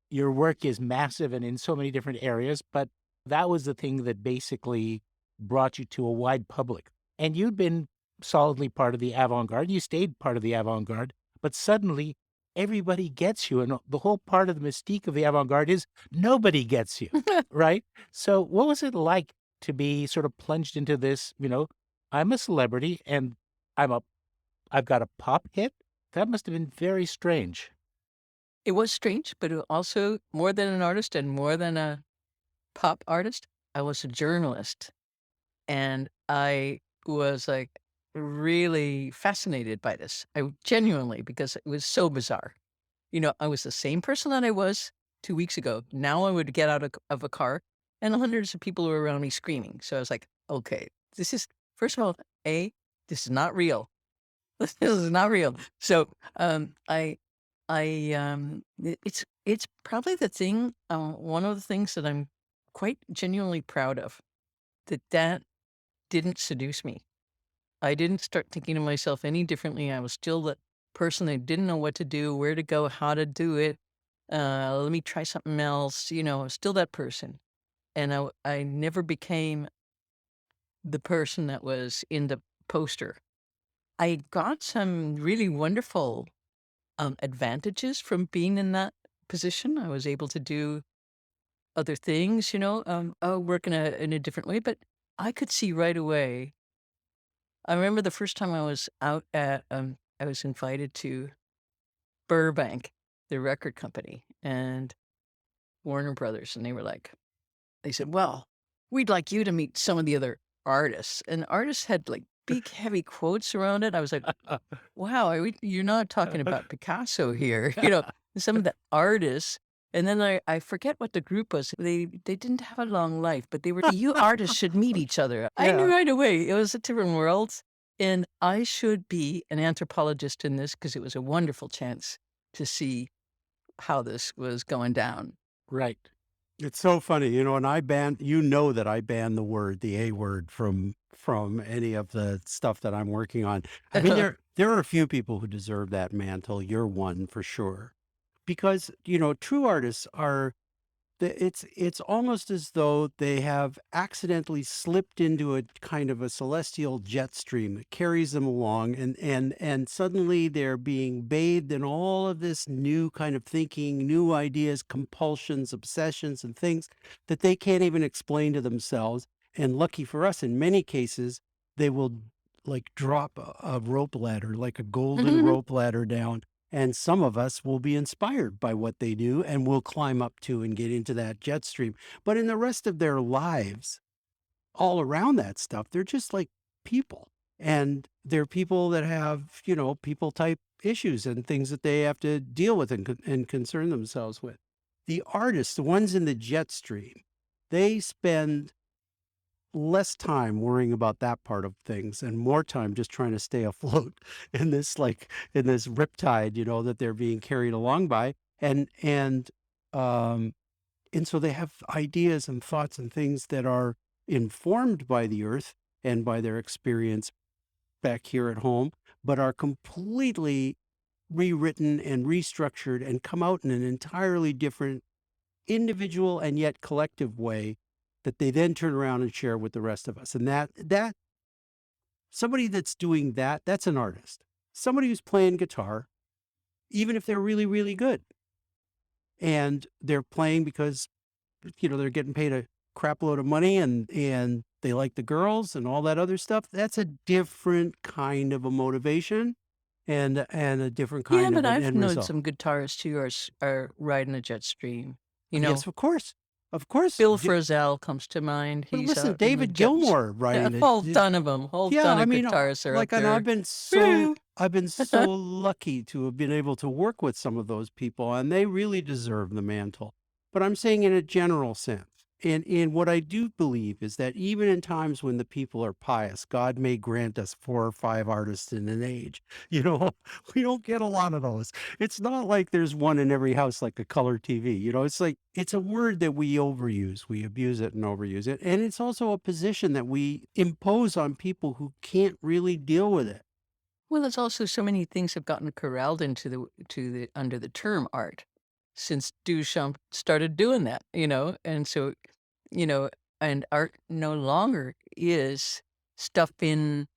your work is massive and in so many different areas, but that was the thing that basically brought you to a wide public. And you'd been solidly part of the avant-garde. You stayed part of the avant-garde, but suddenly everybody gets you. And the whole part of the mystique of the avant-garde is nobody gets you, right? So what was it like to be sort of plunged into this, I'm a celebrity and I've got a pop hit? That must have been very strange. It was strange, but it also more than an artist and more than a pop artist, I was a journalist. And I was like really fascinated by this. I genuinely, because it was so bizarre. I was the same person that I was 2 weeks ago. Now I would get out of a car and hundreds of people were around me screaming. So I was like, okay, this is, first of all, this is not real. This is not real. So it's probably the thing, one of the things that I'm quite genuinely proud of, that didn't seduce me. I didn't start thinking of myself any differently. I was still the person that didn't know what to do, where to go, how to do it. Let me try something else. I was still that person. And I never became the person that was in the poster. I got some really wonderful advantages from being in that position. I was able to do other things, work in a different way. But I could see right away. I remember the first time I was out at, I was invited to Burbank, the record company, and Warner Brothers, and they said, well, we'd like you to meet some of the other artists. And artists had like big, heavy quotes around it. I was like, wow, you're not talking about Picasso here, some of the artists. And then I forget what the group was. They didn't have a long life, but they were, you artists should meet each other. I knew right away it was a different world. And I should be an anthropologist in this because it was a wonderful chance to see how this was going down. Right. It's so funny, you know, and I ban that I ban the A word from any of the stuff that I'm working on. I mean, there are a few people who deserve that mantle. You're one for sure. Because, you know, true artists are it's almost as though they have accidentally slipped into a kind of a celestial jet stream that carries them along, and suddenly they're being bathed in all of this new kind of thinking, new ideas, compulsions, obsessions, and things that they can't even explain to themselves. And lucky for us, in many cases, they will like drop a rope ladder, like a golden rope ladder down, and some of us will be inspired by what they do and will climb up to and get into that jet stream. But in the rest of their lives, all around that stuff, they're just like people. And they're people that have, you know, people type issues and things that they have to deal with and concern themselves with. The artists, the ones in the jet stream, they spend less time worrying about that part of things and more time just trying to stay afloat in this in this riptide, you know, that they're being carried along by. Um and so they have ideas and thoughts and things that are informed by the earth and by their experience back here at home, but are completely rewritten and restructured and come out in an entirely different individual and yet collective way that they then turn around and share with the rest of us. And that somebody that's doing that, that's an artist. Somebody who's playing guitar, even if they're really, really good, and they're playing because, you know, they're getting paid a crap load of money and they like the girls and all that other stuff. That's a different kind of a motivation and a different Yeah, kind of but an I've end known result. some guitarists who are riding a jet stream. You know, Yes, of course. Of course. Bill Frisell comes to mind. But He's listen, out in the David jet. Gilmour Yeah, a writing whole it. ton of them, whole Yeah, ton I of mean, guitarists are up like, and there. I've been so lucky to have been able to work with some of those people, and they really deserve the mantle. But I'm saying in a general sense, in what I do believe is that even in times when the people are pious, God may grant us 4 or 5 artists in an age. You know, we don't get a lot of those. It's not like there's one in every house like a color TV. You know, it's like it's a word that we overuse. We abuse it and overuse it. And it's also a position that we impose on people who can't really deal with it. Well, it's also so many things have gotten corralled into the under the term art since Duchamp started doing that, you know, and so, you know, and art no longer is stuff in,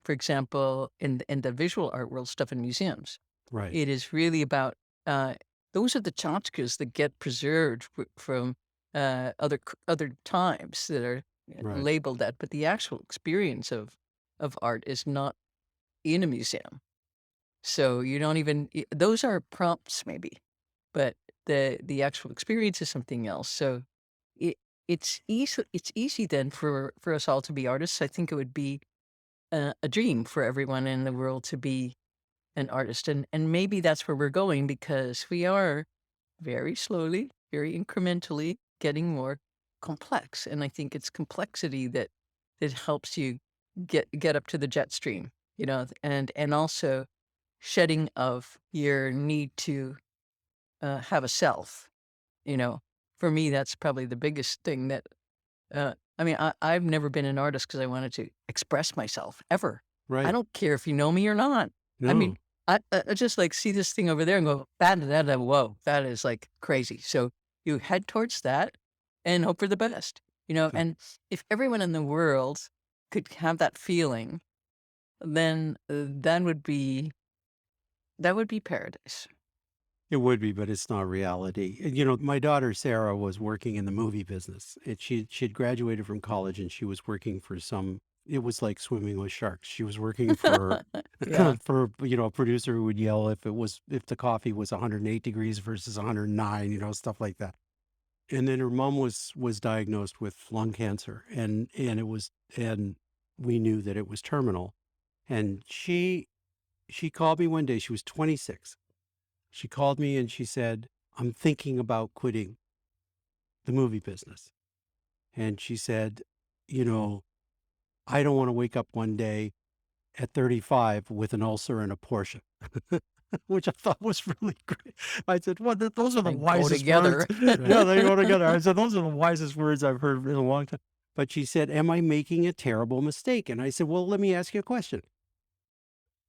for example, in the visual art world, stuff in museums. Right. It is really about uh, those are the tchotchkes that get preserved from other times that are Right. labeled that, but the actual experience of art is not in a museum. So you don't even those are prompts maybe, but the actual experience is something else. So it it's easy then for us all to be artists. I think it would be a dream for everyone in the world to be an artist, and maybe that's where we're going because we are very slowly, very incrementally getting more complex, and I think it's complexity that helps you get up to the jet stream, you know, and also shedding of your need to have a self. You know, for me, that's probably the biggest thing that. I mean, I've never been an artist because I wanted to express myself ever. I Right. don't care if you know me or not. I mean, No. I just like see this thing over there and go, whoa, that is like crazy. So you head towards that and hope for the best, you know. Th- And if everyone in the world could have that feeling, then that would be paradise. It would be, but it's not reality. And, you know, my daughter Sarah was working in the movie business. She'd graduated from college and she was working for some. It was like swimming with sharks. She was working for Yeah. for you know a producer who would yell if the coffee was 108 degrees versus 109, you know, stuff like that. And then her mom was diagnosed with lung cancer, and we knew that it was terminal. And she called me one day. She was 26. She called me and she said, "I'm thinking about quitting the movie business." And she said, "You know, I don't want to wake up one day at 35 with an ulcer and a Porsche." which I thought was really great. I said, well, those are the They go wisest together. words. Yeah, they go together. I said, those are the wisest words I've heard in a long time. But she said, am I making a terrible mistake? And I said, well, let me ask you a question.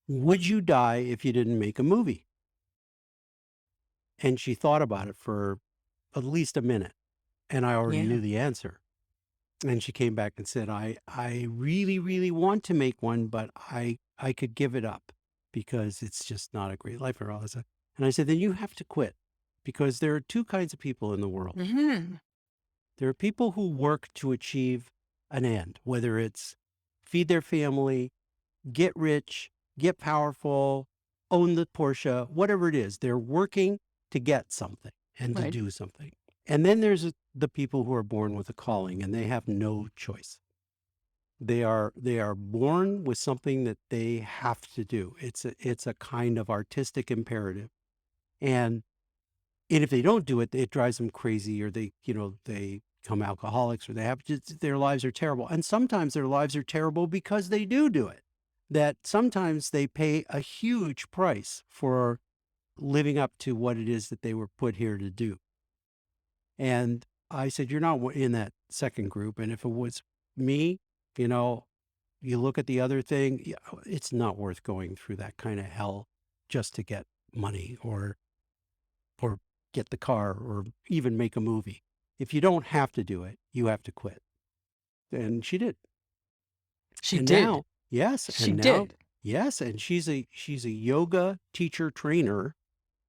Would you die if you didn't make a movie? And she thought about it for at least a minute, and I already Yeah. knew the answer. And she came back and said, I really, really want to make one, but I could give it up because it's just not a great life for all this. And I said, then you have to quit, because there are two kinds of people in the world. Mm-hmm. There are people who work to achieve an end, whether it's feed their family, get rich, get powerful, own the Porsche, whatever it is. They're working to get something and to Right. do something. And then there's the people who are born with a calling, and they have no choice. They are born with something that they have to do. It's a kind of artistic imperative. And if they don't do it, it drives them crazy, or they become alcoholics, or their lives are terrible. And sometimes their lives are terrible because they do it. That sometimes they pay a huge price for living up to what it is that they were put here to do. And I said, you're not in that second group. And if it was me, you look at the other thing, it's not worth going through that kind of hell just to get money or get the car or even make a movie. If you don't have to do it, you have to quit. And she did. She And did. now, yes. She And now, did. yes. And she's a yoga teacher trainer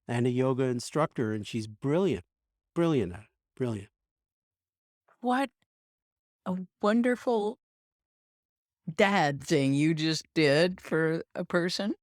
and a yoga instructor, and she's brilliant at it. Brilliant. What a wonderful dad thing you just did for a person,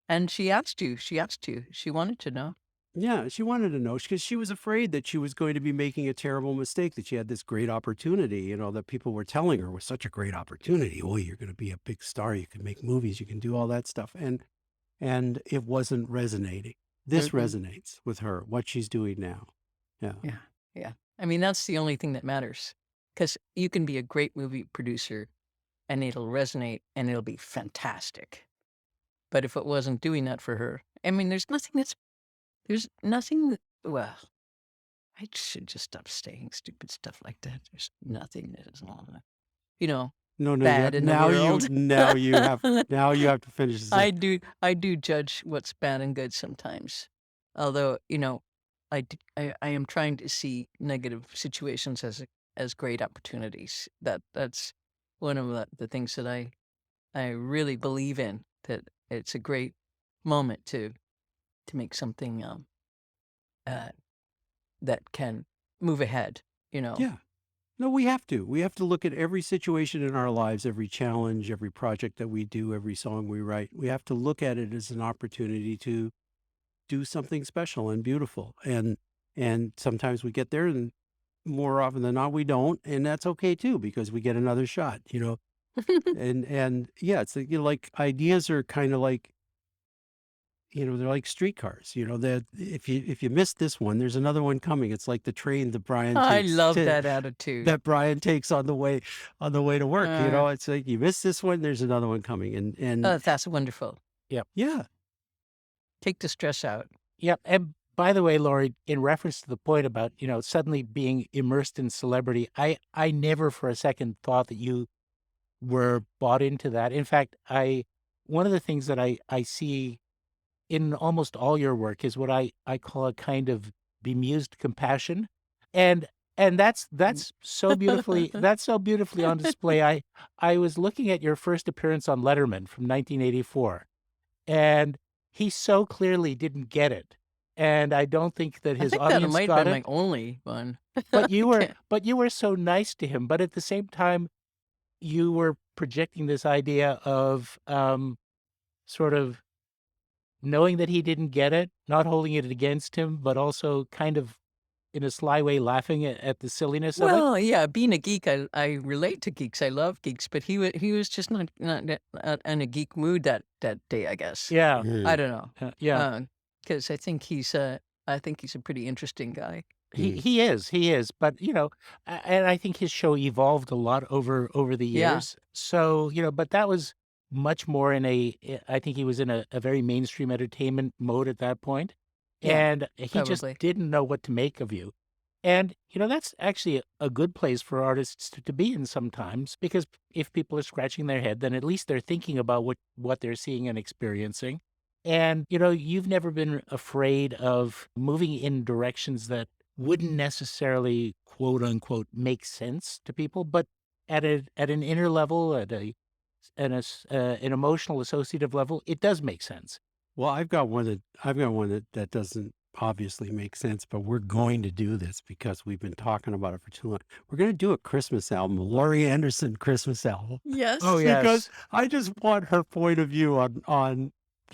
And she asked you. She wanted to know. Yeah, she wanted to know because she was afraid that she was going to be making a terrible mistake, that she had this great opportunity, that people were telling her was such a great opportunity. Oh, you're going to be a big star. You can make movies. You can do all that stuff. And it wasn't resonating. This Mhm. resonates with her, what she's doing now. Yeah. Yeah. Yeah. I mean, that's the only thing that matters, because you can be a great movie producer and it'll resonate and it'll be fantastic. But if it wasn't doing that for her, I mean, there's nothing, well, I should just stop saying stupid stuff like that. There's nothing that is all, No, bad in the world. now you have to finish this. I do judge what's bad and good sometimes. Although, I am trying to see negative situations as great opportunities. That's one of the things that I really believe in, that it's a great moment to make something that can move ahead, Yeah. No, we have to. We have to look at every situation in our lives, every challenge, every project that we do, every song we write. We have to look at it as an opportunity to do something special and beautiful. And sometimes we get there, and more often than not we don't, and that's okay too, because we get another shot, And yeah, it's like ideas are kind of like, they're like streetcars, that if you miss this one, there's another one coming. It's like the train that I love that attitude. Brian takes on the way to work. It's like you miss this one, there's another one coming. And Oh, that's wonderful. yeah. Take the stress out. Yep. And by the way, Laurie, in reference to the point about, suddenly being immersed in celebrity, I never for a second thought that you were bought into that. In fact, one of the things that I see in almost all your work is what I call a kind of bemused compassion. And that's so beautifully on display. I was looking at your first appearance on Letterman from 1984, and he so clearly didn't get it. And I don't think that I his think that audience might got have been it. my only one. But you were so nice to him. But at the same time, you were projecting this idea of sort of knowing that he didn't get it, not holding it against him, but also kind of in a sly way laughing at the silliness of it. Well, yeah, being a geek, I relate to geeks. I love geeks, but he was just not in a geek mood that day, I guess. Yeah. I don't know. Yeah. Because I think he's a pretty interesting guy. He is. But, and I think his show evolved a lot over the Yeah. years. So, but that was much more I think he was in a very mainstream entertainment mode at that point. Yeah, And he just probably. didn't know what to make of you. And, that's actually a good place for artists to be in sometimes, because if people are scratching their head, then at least they're thinking about what they're seeing and experiencing. And, you've never been afraid of moving in directions that wouldn't necessarily, quote unquote, make sense to people, but at an inner level, an emotional associative level, it does make sense. Well, I've got one that doesn't obviously make sense, but we're going to do this because we've been talking about it for too long. We're going to do a Christmas album, a Laurie Anderson Christmas album, Oh, Yes. because yes. I just want her point of view on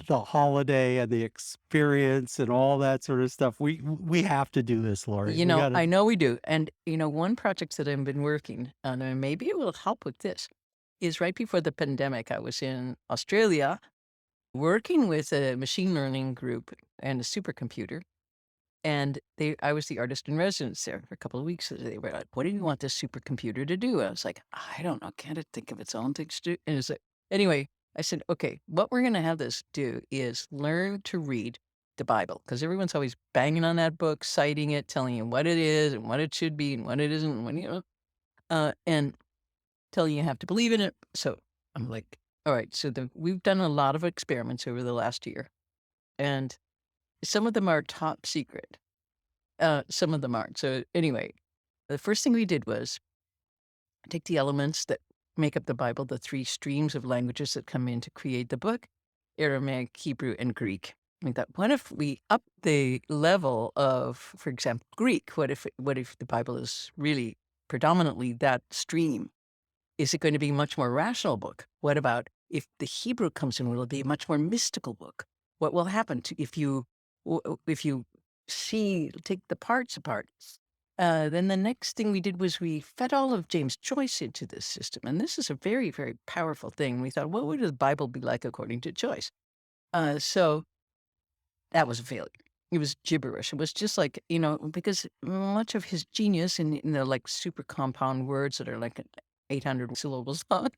the holiday and the experience and all that sort of stuff. We have to do this, Laurie. We got to. I know we do. And, one project that I've been working on, and maybe it will help with this, is right before the pandemic, I was in Australia working with a machine learning group and a supercomputer. And I was the artist in residence there for a couple of weeks. They were like, "What do you want this supercomputer to do?" I was like, "I don't know. Can't it think of its own things to do?" And it's like, anyway, I said, "Okay, what we're going to have this do is learn to read the Bible, because everyone's always banging on that book, citing it, telling you what it is and what it should be and what it isn't, and when and telling you have to believe in it." So I'm like, "All right." So we've done a lot of experiments over the last year, and some of them are top secret. Some of them aren't. So anyway, the first thing we did was take the elements that make up the Bible, the three streams of languages that come in to create the book: Aramaic, Hebrew, and Greek. I thought, what if we up the level of, for example, Greek? What if the Bible is really predominantly that stream? Is it going to be a much more rational book? What about if the Hebrew comes in? Will it be a much more mystical book? What will happen if you take the parts apart? Then the next thing we did was we fed all of James Joyce into this system, and this is a very, very powerful thing. We thought, what would the Bible be like according to Joyce? So that was a failure. It was gibberish. It was just like, because much of his genius in the like super compound words that are like 800 syllables long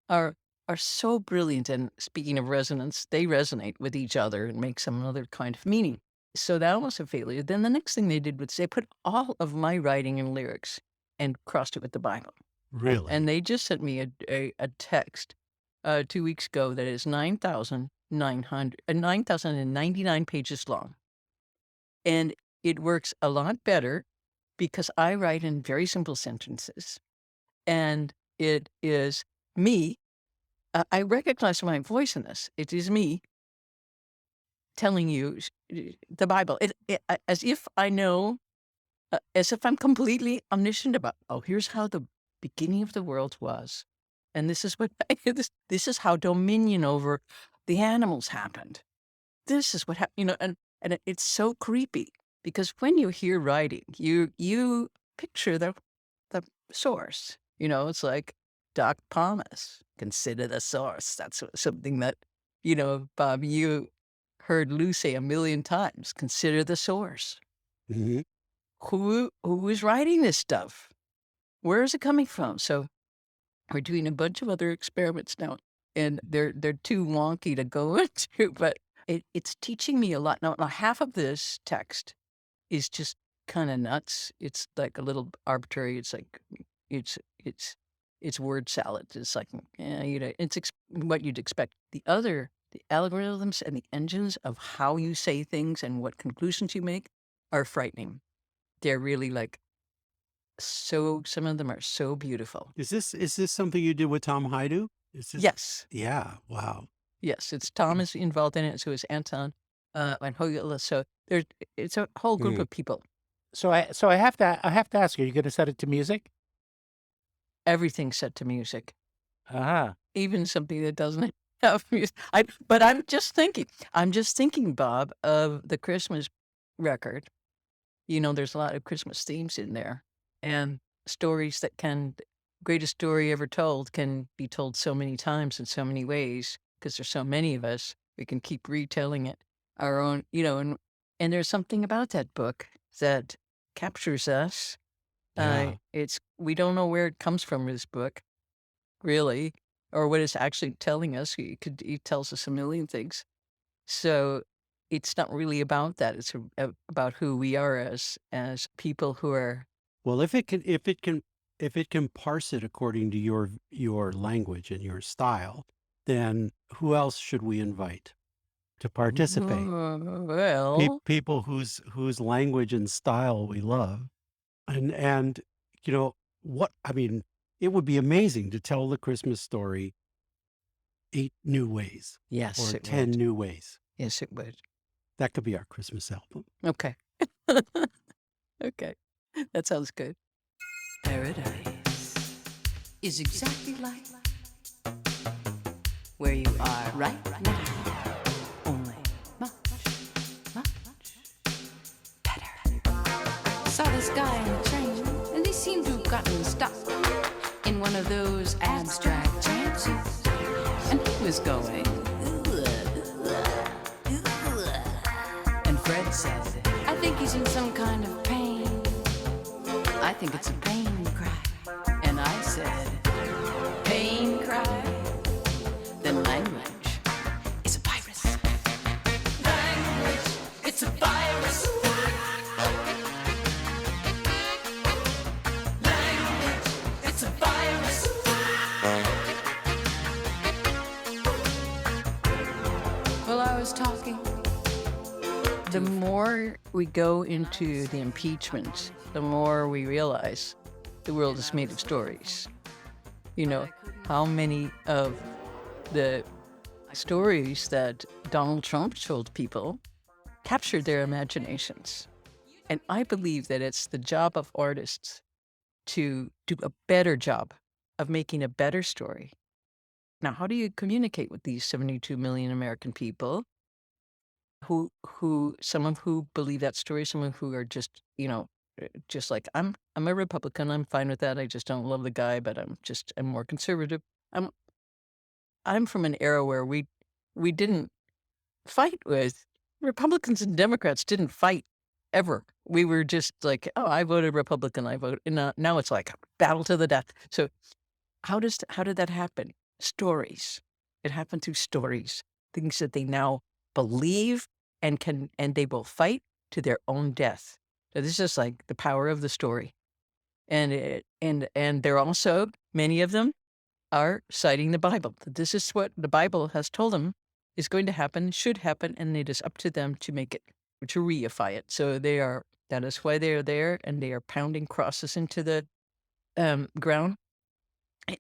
are are so brilliant. And speaking of resonance, they resonate with each other and make some other kind of meaning. So that was a failure. Then the next thing they did was they put all of my writing and lyrics and crossed it with the Bible. Really? And they just sent me a text 2 weeks ago that is 9,099 pages long. And it works a lot better because I write in very simple sentences. And it is me. I recognize my voice in this. It is me telling you the Bible, as if I know, as if I'm completely omniscient about, oh, here's how the beginning of the world was. And this is what, this is how dominion over the animals happened. This is what happened, and it's so creepy because when you hear writing, you picture the source. It's like Doc Thomas, consider the source. That's something that, Bob, you heard Lou say a million times. Consider the source. Hmm. Who is writing this stuff? Where is it coming from? So we're doing a bunch of other experiments now, and they're too wonky to go into, but it's teaching me a lot. Now, half of this text is just kind of nuts. It's like a little arbitrary. It's like it's it's it's word salad. It's like it's what you'd expect. The algorithms and the engines of how you say things and what conclusions you make are frightening. They're really like some of them are so beautiful. Is this something you did with Tom Haidu? Is this? Yes. Yeah. Wow. Yes, it's Tom is involved in it, so is Anton, and Hoyla. So it's a whole group Mm. of people. So I have to ask, are you going to set it to music? Everything's set to music, Uh-huh. even something that doesn't have music. But I'm just thinking, Bob, of the Christmas record. There's a lot of Christmas themes in there, and stories greatest story ever told can be told so many times in so many ways because there's so many of us. We can keep retelling it our own, and there's something about that book that captures us. Yeah. We don't know where it comes from, this book, really, or what it's actually telling us. He tells us a million things. So it's not really about that. It's about who we are as people who are. Well, if it can parse it according to your language and your style, then who else should we invite to participate? Well, People whose language and style we love. And what I mean, it would be amazing to tell the Christmas story 8 new ways yes, or it 10 would. new ways. Yes, it would. That could be our Christmas album. Okay. Okay. That sounds good. Paradise is exactly like where you are right now. Only much better. Saw this guy in the train, and he seemed to have gotten stuck in one of those abstract trances. And he was going, and Fred said, I think he's in some kind of pain. I think it's a pain cry. And I said, pain cry? Then language is a virus. Language, it's a virus. Language, it's a virus. Well, I was talking. The more we go into the impeachment, the more we realize the world is made of stories. How many of the stories that Donald Trump told people captured their imaginations. And I believe that it's the job of artists to do a better job of making a better story. Now, how do you communicate with these 72 million American people? Some of who believe that story, some of who are just like I'm a Republican. I'm fine with that. I just don't love the guy, but I'm more conservative. I'm from an era where we didn't fight with Republicans and Democrats didn't fight ever. We were just like, oh, I voted Republican. I voted. And now it's like battle to the death. So how did that happen? Stories. It happened through stories, things that they now believe and they will fight to their own death. So this is like the power of the story. And they're also, many of them are citing the Bible. This is what the Bible has told them is going to happen, should happen, and it is up to them to make it, to reify it. So that is why they are there, and they are pounding crosses into the ground.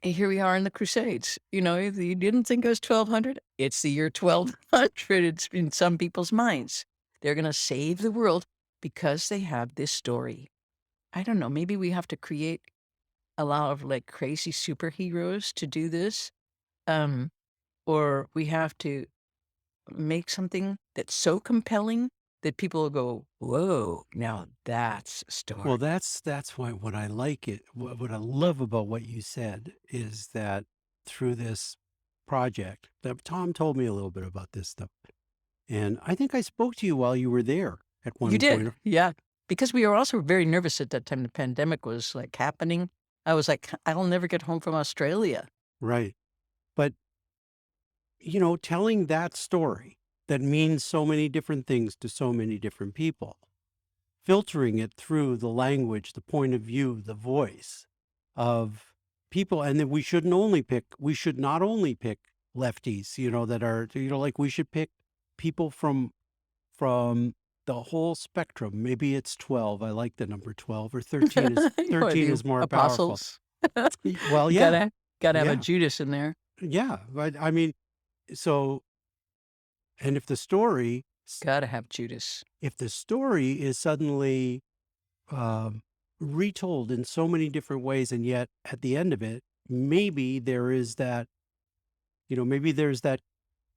And here we are in the Crusades. If you didn't think it was 1200, it's the year 1200. It's in some people's minds. They're going to save the world because they have this story. I don't know. Maybe we have to create a lot of like crazy superheroes to do this. Or we have to make something that's so compelling that people will go, whoa, now that's a story. Well, that's why what I like what I love about what you said is that through this project, that Tom told me a little bit about this stuff. And I think I spoke to you while you were there at one You point. did, yeah. Because we were also very nervous at that time. The pandemic was like happening. I was like, I'll never get home from Australia. Right. But, telling that story that means so many different things to so many different people, filtering it through the language, the point of view, the voice of people. And that we should not only pick lefties, that are, like we should pick people from the whole spectrum. Maybe it's 12. I like the number 12, or 13 is 13 is more apostles. powerful. Well, yeah. Gotta have a Yeah. Judas in there. Yeah. But I mean, and if the story Gotta have Judas. if the story is suddenly retold in so many different ways, and yet at the end of it, maybe there is that, maybe there's that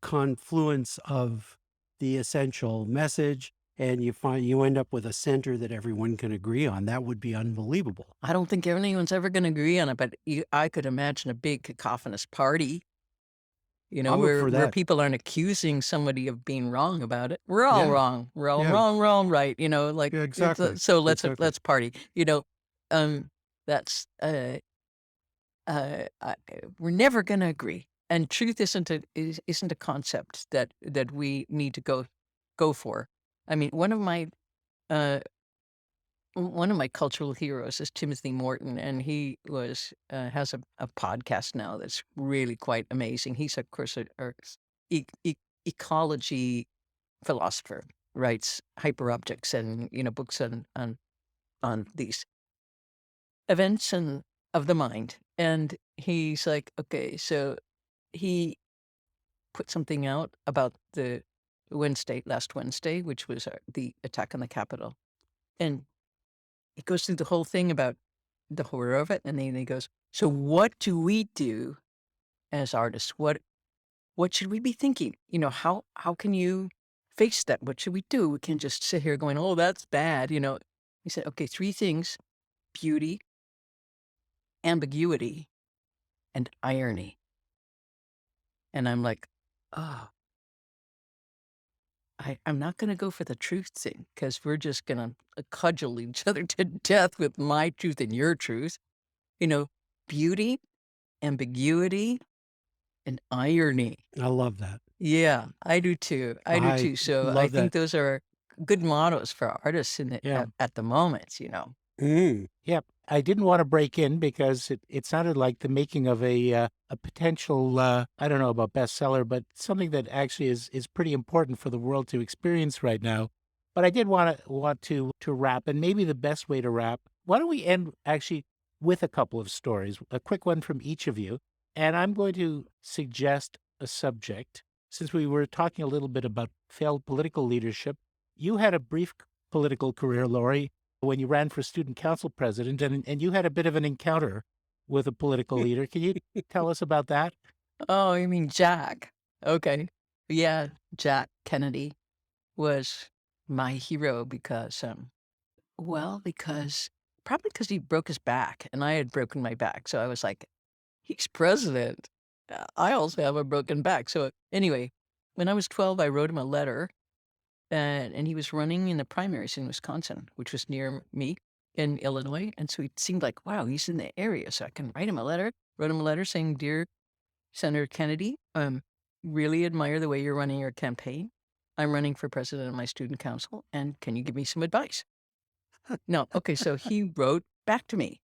confluence of the essential message, and you end up with a center that everyone can agree on. That would be unbelievable. I don't think anyone's ever going to agree on it, but I could imagine a big cacophonous party. Where people aren't accusing somebody of being wrong about it. We're all wrong. We're all wrong, right. Yeah, exactly. So let's Exactly. party. That's we're never going to agree. And truth isn't a concept that we need to go for. I mean, one of my cultural heroes is Timothy Morton, and he has a podcast now that's really quite amazing. He's of course a ecology philosopher, writes hyperobjects and books on these events and of the mind. And he's like, okay, so he put something out about the last Wednesday, which was the attack on the Capitol. And he goes through the whole thing about the horror of it. And then he goes, so what do we do as artists? What should we be thinking? How can you face that? What should we do? We can't just sit here going, oh, that's bad. He said, okay, 3 things: beauty, ambiguity, and irony. And I'm like, oh, I'm not going to go for the truth thing, because we're just going to cudgel each other to death with my truth and your truth. Beauty, ambiguity, and irony. I love that. Yeah, I do too. I So I love think that. those are good mottos for artists Yeah. at the moment. Yep. I didn't want to break in because it sounded like the making of a potential, I don't know about bestseller, but something that actually is pretty important for the world to experience right now. But I did want to wrap, and maybe the best way to wrap. Why don't we end actually with a couple of stories, a quick one from each of you, and I'm going to suggest a subject. Since we were talking a little bit about failed political leadership, you had a brief political career, Laurie, when you ran for student council president, and you had a bit of an encounter with a political leader. Can you tell us about that? Oh, you mean Jack? Okay. Yeah, Jack Kennedy was my hero because, probably because he broke his back and I had broken my back. So I was like, he's president. I also have a broken back. So anyway, when I was 12, I wrote him a letter, and he was running in the primaries in Wisconsin, which was near me in Illinois. And so it seemed like, wow, he's in the area. So I can write him a letter. Wrote him a letter saying, dear Senator Kennedy, really admire the way you're running your campaign. I'm running for president of my student council, and can you give me some advice? No. Okay, so he wrote back to me.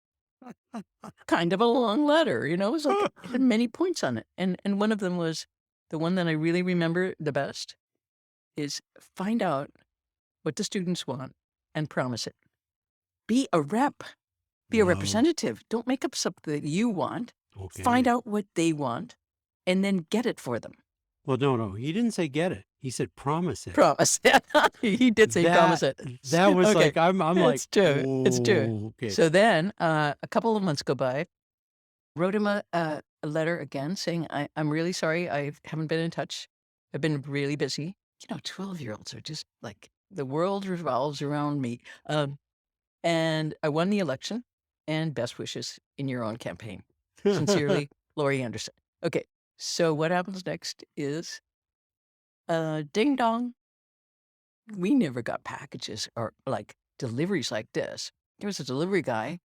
Kind of a long letter, it was like it had many points on it. And one of them was, the one that I really remember the best is, find out what the students want and promise it. Be a rep. Be a Wow. representative. Don't make up something that you want. Find Okay. out what they want and then get it for them. Well, no. He didn't say get it. He said promise it. Promise. He did say promise it. That was Okay. like, I'm like, It's true. It's true. "Oh, okay." So then a couple of months go by. Wrote him a letter again saying, I'm really sorry. I haven't been in touch. I've been really busy. 12-year-olds are just like, the world revolves around me. And I won the election, and best wishes in your own campaign. Sincerely, Laurie Anderson. Okay, so what happens next is, ding dong. We never got packages or like deliveries like this. There was a delivery guy,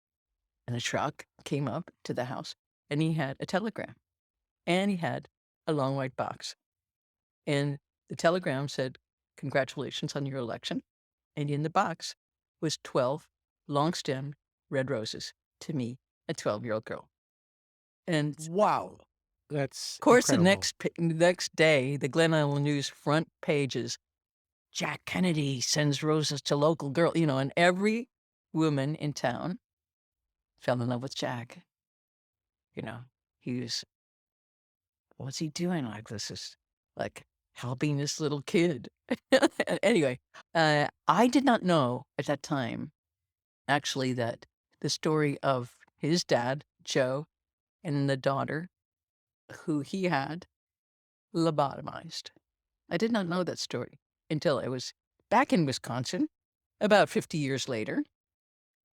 and a truck came up to the house, and he had a telegram, and he had a long white box. And the telegram said, congratulations on your election. And in the box was 12 long-stemmed red roses to me, a 12-year-old girl. And of Wow. That's course, incredible. the next day, the Glen Island News front pages, Jack Kennedy sends roses to local girl, and every woman in town fell in love with Jack. He was, what's he doing? Like, this is like helping this little kid. Anyway, I did not know at that time, actually, that the story of his dad, Joe, and the daughter who he had lobotomized. I did not know that story until I was back in Wisconsin about 50 years later,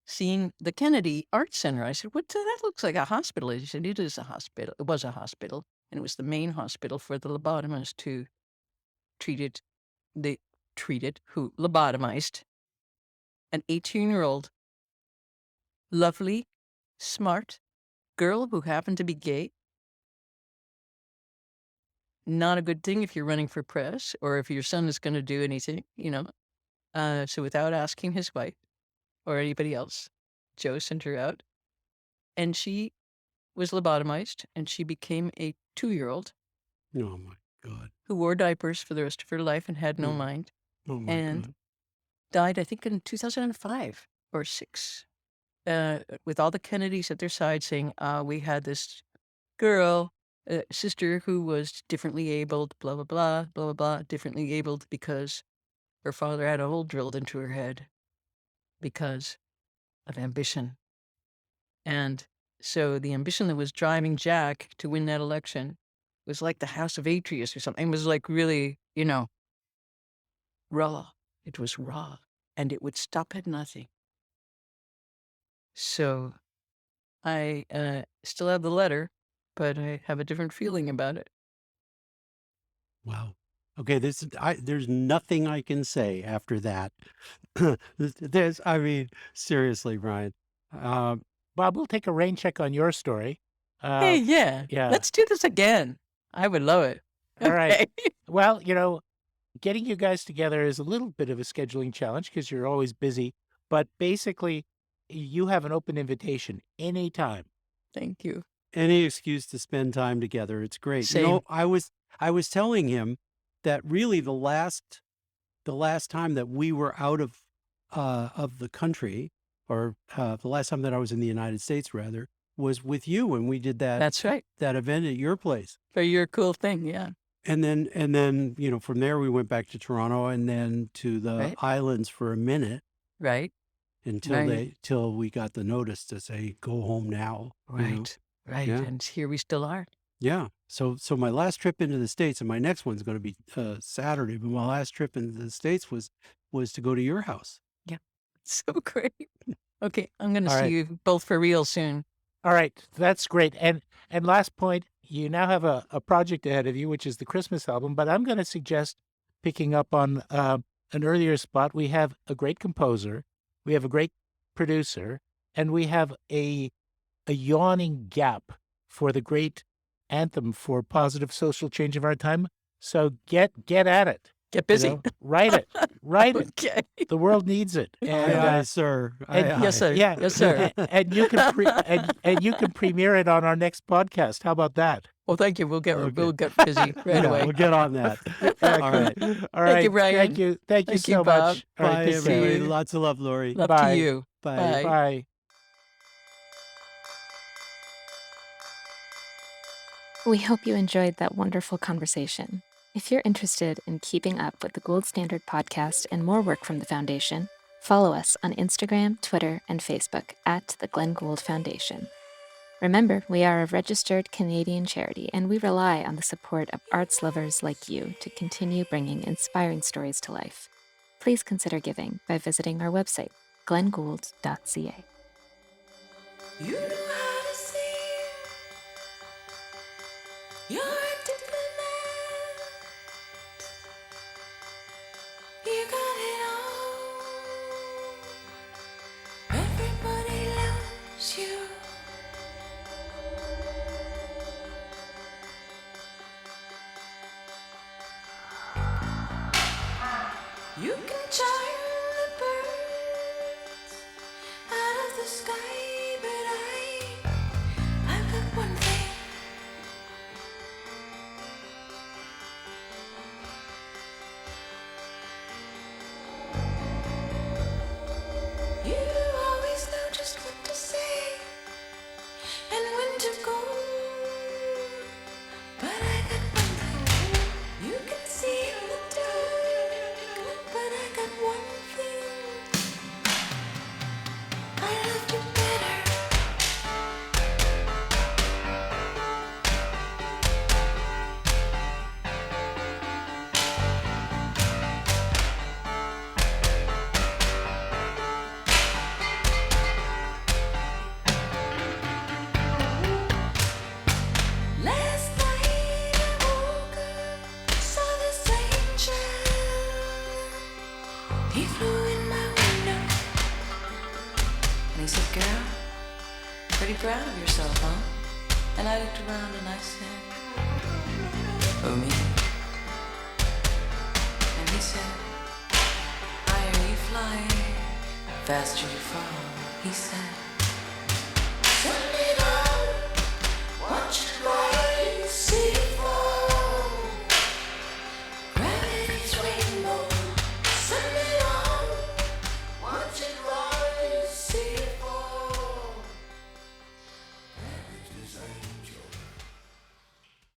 seeing the Kennedy Art Center. I said, that looks like a hospital. He said, it is a hospital. It was a hospital, and it was the main hospital for the lobotomists who who lobotomized an 18-year-old, lovely, smart, girl who happened to be gay. Not a good thing if you're running for press or if your son is going to do anything, So without asking his wife or anybody else, Joe sent her out. And she was lobotomized, and she became a 2-year-old Oh my God. who wore diapers for the rest of her life and had no Mm. mind, Oh my and God. died, I think, in 2005 or 6, with all the Kennedys at their side saying, we had this girl, sister who was differently abled, blah, blah, blah, blah, blah, blah, differently abled because her father had a hole drilled into her head because of ambition. And so the ambition that was driving Jack to win that election was like the House of Atreus or something. It was like really, raw. It was raw, and it would stop at nothing. So I still have the letter, but I have a different feeling about it. Wow. Okay, there's nothing I can say after that. Seriously, Brian. Bob, we'll take a rain check on your story. Hey, yeah, yeah. let's do this again. I would love it. All right. Okay. Well, getting you guys together is a little bit of a scheduling challenge because you're always busy. But basically, you have an open invitation anytime. Thank you. Any excuse to spend time together, it's great. Same. I was telling him that really the last time that we were out of the country, or the last time that I was in the United States, rather, was with you when we did That's right. that event at your place. For your cool thing, yeah. And then from there we went back to Toronto and then to the Right. islands for a minute Right. until till we got the notice to say go home now. Right. Right. Yeah. And here we still are. Yeah. So my last trip into the States, and my next one's going to be Saturday, but my last trip into the States was to go to your house. So great. Okay, I'm going to All see right. you both for real soon. All right, that's great. And last point, you now have a project ahead of you, which is the Christmas album. But I'm going to suggest picking up on an earlier spot. We have a great composer, we have a great producer, and we have a yawning gap for the great anthem for positive social change of our time. So get at it. Get busy. Write it. Write it. Okay. The world needs it. And, Aye, aye, sir. and- Aye, Yes, aye. sir. yeah, Yes, sir. and you can and you can premiere it on our next podcast. How about that? Well, thank you. We'll get Okay. busy right Yeah, away. we'll get on that. Yeah, All right. All right. you, Brian. Thank you. Thank you Thank you, so Bob. much. All right, Bye, take care. everybody. you. Lots of love, Laurie. Love Bye. to you. Bye. Bye. Bye. We hope you enjoyed that wonderful conversation. If you're interested in keeping up with the Gold Standard podcast and more work from the Foundation, follow us on Instagram, Twitter, and Facebook at the Glenn Gould Foundation. Remember, we are a registered Canadian charity, and we rely on the support of arts lovers like you to continue bringing inspiring stories to life. Please consider giving by visiting our website, glenngould.ca. You know how to say you're a diplomat. You got it all. Everybody loves you. You can charm the birds out of the sky, but I've got one thing. You always know just what to say and when to go. But I got one thing. You can see in the dark, but I got one proud of yourself, huh? And I looked around and I said, oh, me? And he said, higher you fly, faster you fall. He said,